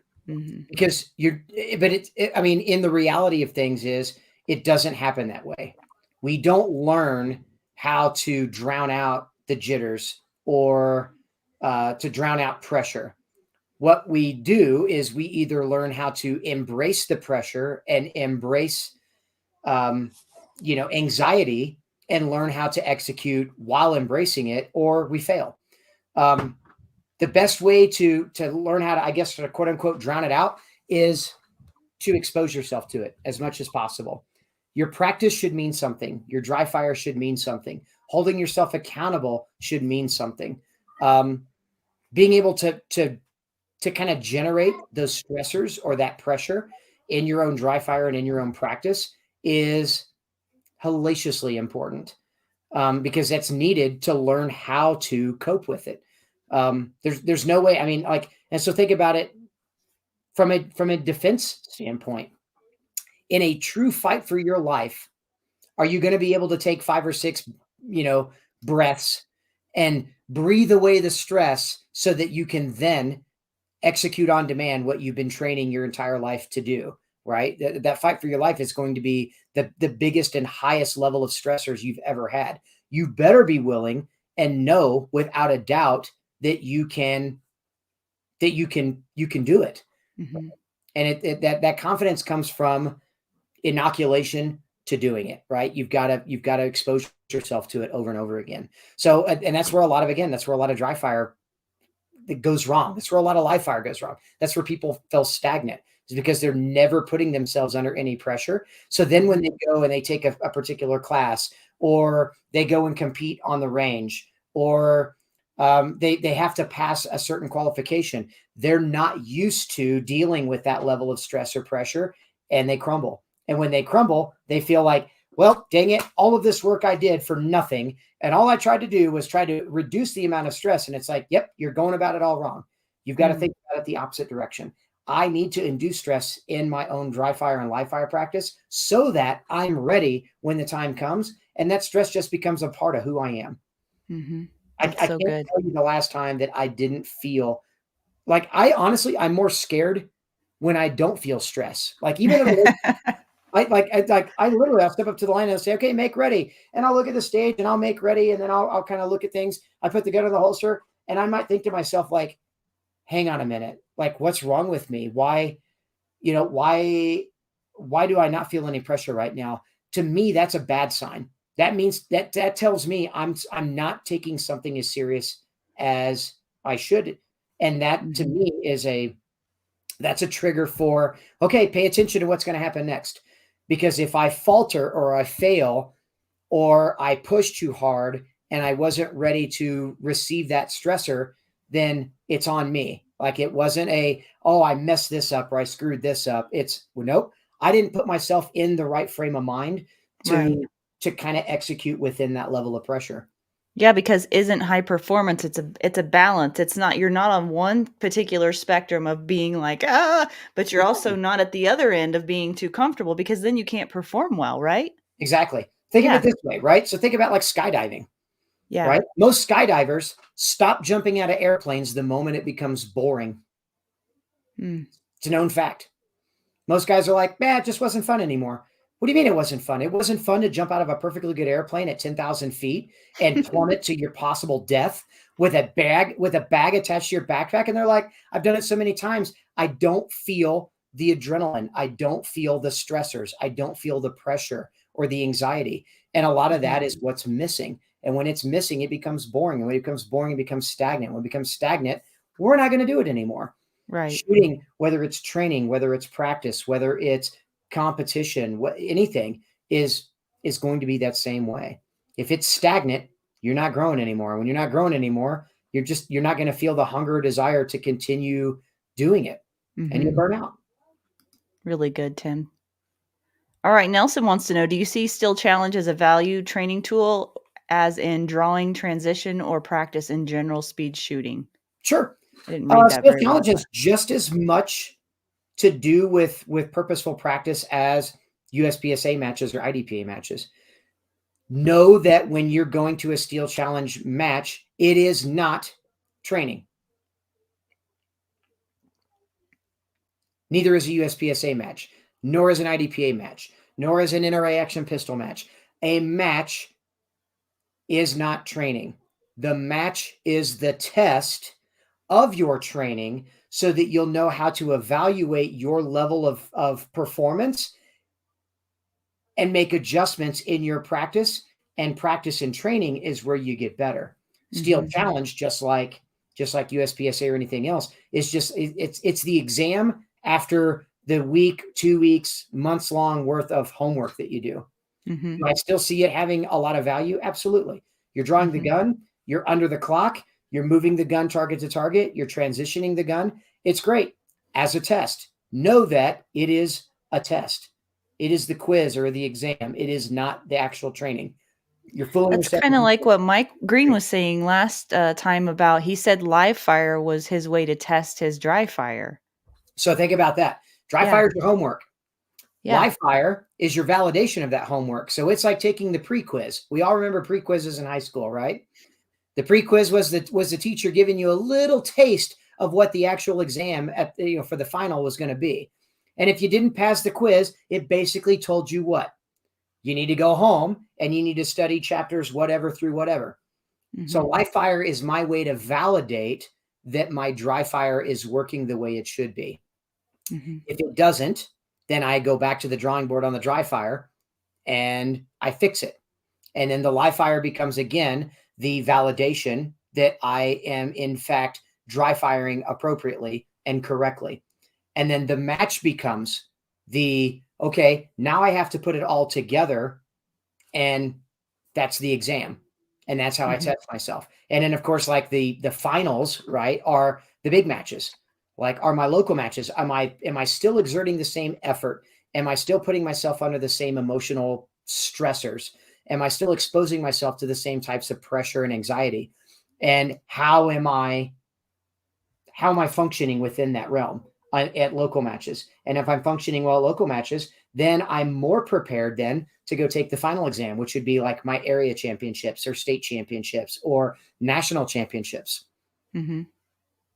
S2: Because in the reality of things is it doesn't happen that way. We don't learn how to drown out the jitters or to drown out pressure. What we do is we either learn how to embrace the pressure and embrace, anxiety and learn how to execute while embracing it, or we fail. The best way to learn how to, I guess, to quote unquote, drown it out is to expose yourself to it as much as possible. Your practice should mean something. Your dry fire should mean something. Holding yourself accountable should mean something. Being able to kind of generate those stressors or that pressure in your own dry fire and in your own practice is hellaciously important because that's needed to learn how to cope with it. There's no way. I mean, and so think about it from a defense standpoint. In a true fight for your life, are you going to be able to take 5 or 6, breaths and breathe away the stress so that you can then execute on demand what you've been training your entire life to do, right? That fight for your life is going to be the biggest and highest level of stressors you've ever had. You better be willing and know without a doubt that you can do it. Mm-hmm. And that confidence comes from inoculation to doing it, right? You've got to expose yourself to it over and over again. So, and that's where a lot of dry fire that goes wrong. That's where a lot of live fire goes wrong. That's where people feel stagnant, is because they're never putting themselves under any pressure. So then when they go and they take a particular class, or they go and compete on the range, or they have to pass a certain qualification, they're not used to dealing with that level of stress or pressure, and they crumble. And when they crumble, they feel like, well, dang it, all of this work I did for nothing. And all I tried to do was try to reduce the amount of stress. And it's like, yep, you're going about it all wrong. You've got to think about it the opposite direction. I need to induce stress in my own dry fire and live fire practice so that I'm ready when the time comes. And that stress just becomes a part of who I am. Mm-hmm. I can't tell you the last time that I didn't feel like, I'm more scared when I don't feel stress. Like, even if I literally, I'll step up to the line and I'll say, okay, make ready. And I'll look at the stage and I'll make ready. And then I'll kind of look at things. I put the gun in the holster and I might think to myself, like, hang on a minute. Like, what's wrong with me? Why do I not feel any pressure right now? To me, that's a bad sign. That means that tells me I'm not taking something as serious as I should. And that to me that's a trigger for, okay, pay attention to what's going to happen next. Because if I falter or I fail or I push too hard and I wasn't ready to receive that stressor, then it's on me. Like, it wasn't I messed this up or I screwed this up. It's, well, nope, I didn't put myself in the right frame of mind to to kind of execute within that level of pressure.
S1: Yeah, because isn't high performance, it's a balance. It's not, you're not on one particular spectrum of being like, but you're also not at the other end of being too comfortable, because then you can't perform well, right?
S2: Exactly. Think of
S1: Yeah.
S2: it this way, right? So think about like skydiving,
S1: Yeah.
S2: right? Most skydivers stop jumping out of airplanes the moment it becomes boring.
S1: Mm.
S2: It's a known fact. Most guys are like, man, it just wasn't fun anymore. What do you mean it wasn't fun? It wasn't fun to jump out of a perfectly good airplane at 10,000 feet and plummet to your possible death with a bag attached to your backpack. And they're like, I've done it so many times. I don't feel the adrenaline. I don't feel the stressors. I don't feel the pressure or the anxiety. And a lot of that is what's missing. And when it's missing, it becomes boring. And when it becomes boring, it becomes stagnant. When it becomes stagnant, we're not going to do it anymore.
S1: Right.
S2: Shooting, whether it's training, whether it's practice, whether it's competition, anything is going to be that same way. If it's stagnant, you're not growing anymore. When you're not growing anymore, you're not going to feel the hunger or desire to continue doing it, and you burn out.
S1: Really good, Tim. All right, Nelson wants to know, do you see Steel Challenge as a value training tool, as in drawing, transition, or practice in general speed shooting?
S2: Sure.
S1: I didn't read that
S2: Steel
S1: very well.
S2: Challenge has just as much to do with purposeful practice as USPSA matches or IDPA matches. Know that when you're going to a Steel Challenge match, it is not training. Neither is a USPSA match, nor is an IDPA match, nor is an NRA action pistol match. A match is not training. The match is the test of your training so that you'll know how to evaluate your level of performance and make adjustments in your practice. And practice and training is where you get better. Steel Challenge, just like USPSA or anything else, is just it's the exam after the week, 2 weeks, months long worth of homework that you do. Do I still see it having a lot of value? Absolutely. You're drawing the gun, you're under the clock, you're moving the gun target to target, you're transitioning the gun. It's great as a test. Know that it is a test. It is the quiz or the exam. It is not the actual training. You're fooling
S1: That's
S2: yourself.
S1: kind of like what Mike Green was saying last time about, he said live fire was his way to test his dry fire.
S2: So think about that. Dry fire is your homework.
S1: Yeah.
S2: Live fire is your validation of that homework. So it's like taking the pre-quiz. We all remember pre-quizzes in high school, right? The pre-quiz was the teacher giving you a little taste of what the actual exam at for the final was going to be. And if you didn't pass the quiz, it basically told you what? You need to go home and you need to study chapters whatever through whatever. So live fire is my way to validate that my dry fire is working the way it should be. If it doesn't, then I go back to the drawing board on the dry fire and I fix it. And then the live fire becomes, again, the validation that I am, in fact, dry firing appropriately and correctly. And then the match becomes okay, now I have to put it all together. And that's the exam. And that's how I test myself. And then, of course, like the finals, right, are the big matches. Like, are my local matches? Am I still exerting the same effort? Am I still putting myself under the same emotional stressors? Am I still exposing myself to the same types of pressure and anxiety? And how am I functioning within that realm at local matches? And if I'm functioning well at local matches, then I'm more prepared then to go take the final exam, which would be like my area championships or state championships or national championships.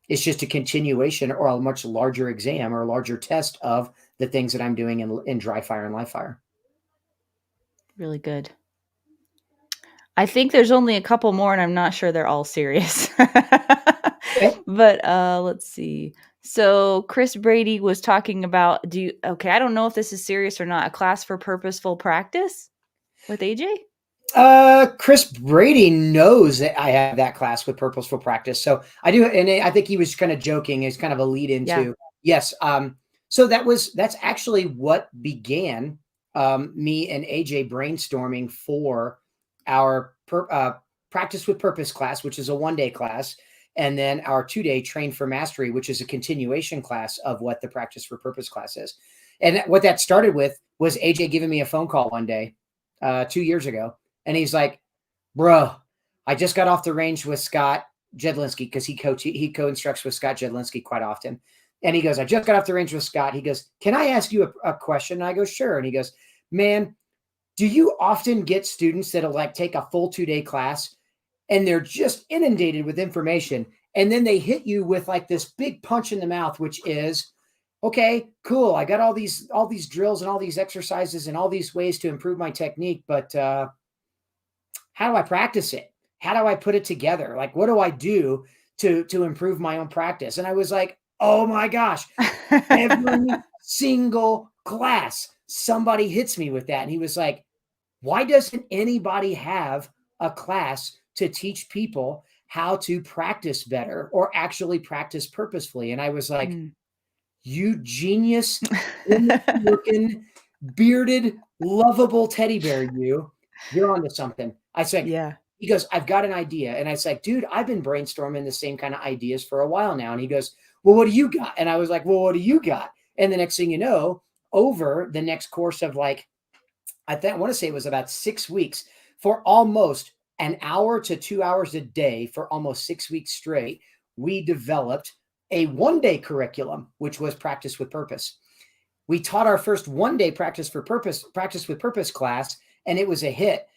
S2: It's just a continuation or a much larger exam or a larger test of the things that I'm doing in dry fire and live fire.
S1: Really good. I think there's only a couple more, and I'm not sure they're all serious.
S2: Okay.
S1: But let's see. So Chris Brady was talking about, I don't know if this is serious or not, a class for purposeful practice with AJ?
S2: Chris Brady knows that I have that class with purposeful practice. So I do. And I think he was kind of joking. It's kind of a lead into, yes. So that's actually what began me and AJ brainstorming for our practice with purpose class, which is a 1-day class. And then our 2-day train for mastery, which is a continuation class of what the practice for purpose class is. And what that started with was AJ giving me a phone call one day. 2 years ago. And he's like, bro, I just got off the range with Scott Jedlinski, because he co-instructs with Scott Jedlinski quite often. And he goes, I just got off the range with Scott. He goes, can I ask you a question? And I go, sure. And he goes, man, do you often get students that'll like take a full 2-day class and they're just inundated with information, and then they hit you with like this big punch in the mouth, which is, okay, cool, I got all these drills and all these exercises and all these ways to improve my technique, but how do I practice it? How do I put it together? Like, what do I do to improve my own practice? And I was like, oh my gosh, every single class, somebody hits me with that. And he was like, why doesn't anybody have a class to teach people how to practice better or actually practice purposefully? And I was like, you genius, looking, bearded, lovable teddy bear, you're onto something. I said,
S1: Yeah.
S2: he goes, I've got an idea. And I was like, dude, I've been brainstorming the same kind of ideas for a while now. And he goes, well, what do you got? And I was like, well, what do you got? And the next thing you know, over the next course of like, I want to say it was about 6 weeks, for almost an hour to 2 hours a day for almost 6 weeks straight, we developed a 1-day curriculum, which was practice with purpose. We taught our first 1-day practice with purpose class, and it was a hit.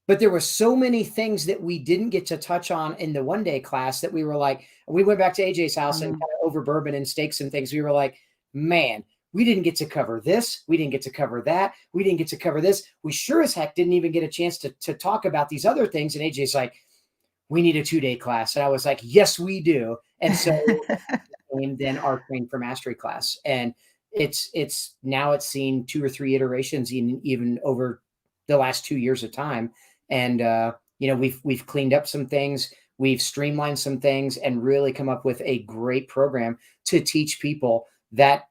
S2: But there were so many things that we didn't get to touch on in the 1-day class that we were like, we went back to AJ's house and kind of over bourbon and steaks and things. We were like, man, we didn't get to cover this. We didn't get to cover that. We didn't get to cover this. We sure as heck didn't even get a chance to talk about these other things. And AJ's like, we need a 2-day class. And I was like, yes, we do. And so then our Train for Mastery class. And it's seen 2 or 3 iterations even over the last 2 years of time. And, we've cleaned up some things, we've streamlined some things, and really come up with a great program to teach people that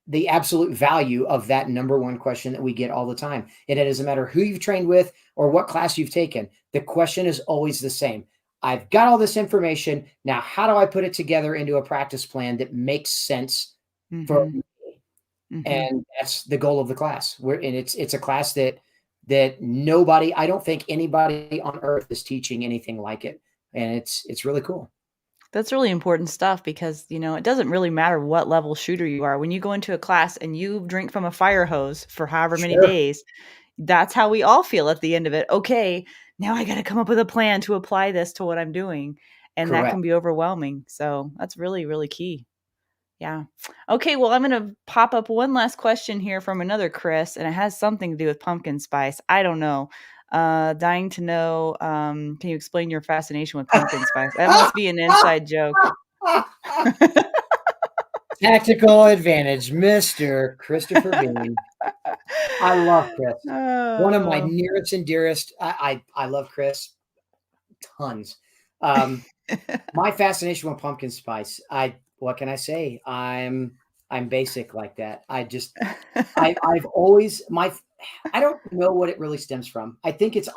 S2: the absolute value of that number one question that we get all the time. And it doesn't matter who you've trained with or what class you've taken. The question is always the same. I've got all this information. Now, how do I put it together into a practice plan that makes sense for me? And that's the goal of the class. It's a class that nobody, I don't think anybody on earth is teaching anything like it. And it's really cool.
S1: That's really important stuff because, it doesn't really matter what level shooter you are. When you go into a class and you drink from a fire hose for however many days, that's how we all feel at the end of it. Okay, now I got to come up with a plan to apply this to what I'm doing. And that can be overwhelming. So that's really, really key. Yeah. Okay, well, I'm going to pop up one last question here from another Chris, and it has something to do with pumpkin spice. I don't know. Dying to know, can you explain your fascination with pumpkin spice? That must be an inside joke.
S2: Tactical advantage, Mr. Christopher Bean. I love Chris. One of my nearest and dearest. I love Chris tons. My fascination with pumpkin spice. What can I say? I'm basic like that. I've always I don't know what it really stems from. I think it's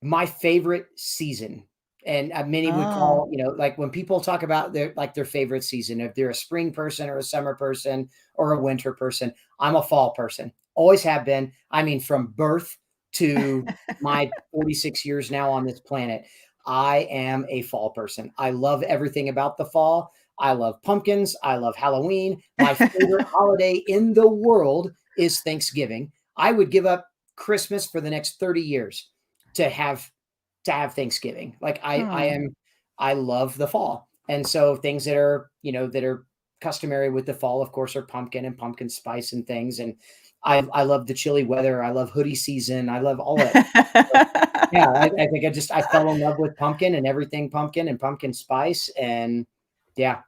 S2: my favorite season. And many would call, like when people talk about their favorite season, if they're a spring person or a summer person or a winter person, I'm a fall person. Always have been. I mean, from birth to my 46 years now on this planet, I am a fall person. I love everything about the fall. I love pumpkins. I love Halloween. My favorite holiday in the world is Thanksgiving. I would give up Christmas for the next 30 years to have Thanksgiving. Like I love the fall. And so things that are customary with the fall, of course, are pumpkin and pumpkin spice and things. And I love the chilly weather. I love hoodie season. I love all of it. Yeah, I think I fell in love with pumpkin and everything pumpkin and pumpkin spice. And yeah.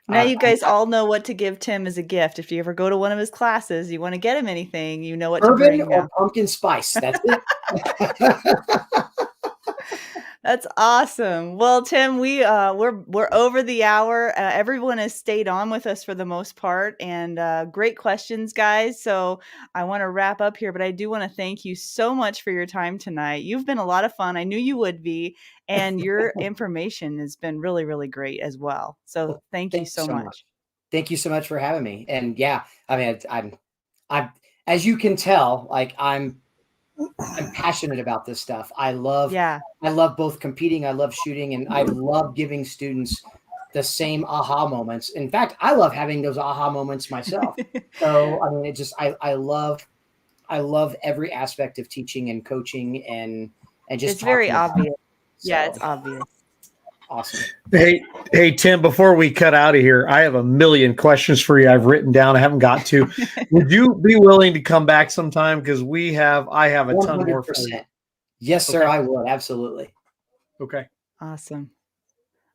S1: Now you guys all know what to give Tim as a gift. If you ever go to one of his classes, you want to get him anything, you know what to bring.
S2: Bourbon or pumpkin spice. That's it.
S1: That's awesome. Well, Tim, we're over the hour. Everyone has stayed on with us for the most part, and great questions, guys. So I want to wrap up here, but I do want to thank you so much for your time tonight. You've been a lot of fun. I knew you would be, and your information has been really, really great as well. So thank you so much.
S2: Thank you so much for having me. And yeah, I mean, as you can tell, like I'm passionate about this stuff.
S1: Yeah.
S2: I love both competing, I love shooting, and I love giving students the same aha moments. In fact, I love having those aha moments myself. So I mean, it just I love every aspect of teaching and coaching and just
S1: It's very
S2: talking about
S1: obvious.
S2: it.
S1: Yeah,
S2: So
S1: it's obvious.
S2: awesome.
S3: Hey, Tim, before we cut out of here, I have a million questions for you I've written down. I haven't got to. Would you be willing to come back sometime? Because I have a ton more for you.
S2: 100%. Yes, sir,
S3: Okay.
S2: I would. Absolutely.
S3: Okay.
S1: Awesome.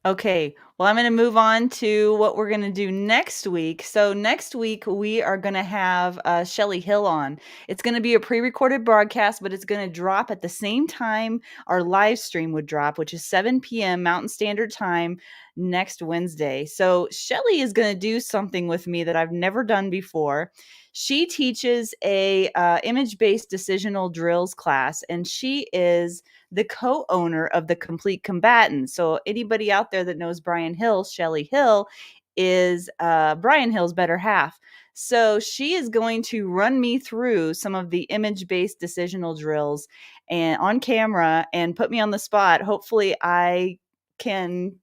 S1: Okay, well, I'm going to move on to what we're going to do next week. So next week we are going to have Shelly Hill on. It's going to be a pre-recorded broadcast, but it's going to drop at the same time our live stream would drop, which is 7 p.m. Mountain Standard Time next Wednesday. So Shelly is going to do something with me that I've never done before. She teaches a image-based decisional drills class, and she is the co-owner of the Complete Combatant. So anybody out there that knows Brian Hill, Shelly Hill is Brian Hill's better half. So she is going to run me through some of the image-based decisional drills and on camera and put me on the spot. Hopefully I can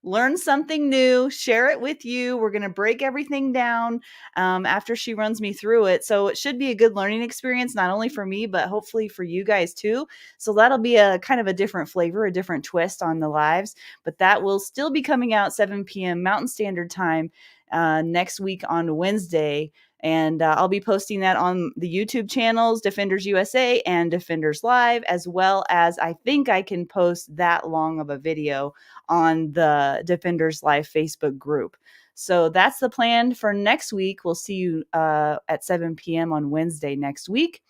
S1: learn something new, share it with you. We're going to break everything down after she runs me through it. So it should be a good learning experience, not only for me, but hopefully for you guys too. So that'll be a kind of a different flavor, a different twist on the lives, but that will still be coming out 7 p.m. Mountain Standard Time next week on Wednesday. And I'll be posting that on the YouTube channels, Defenders USA and Defenders Live, as well as I think I can post that long of a video on the Defenders Live Facebook group. So that's the plan for next week. We'll see you at 7 p.m. on Wednesday next week.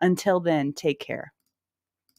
S1: Until then, take care.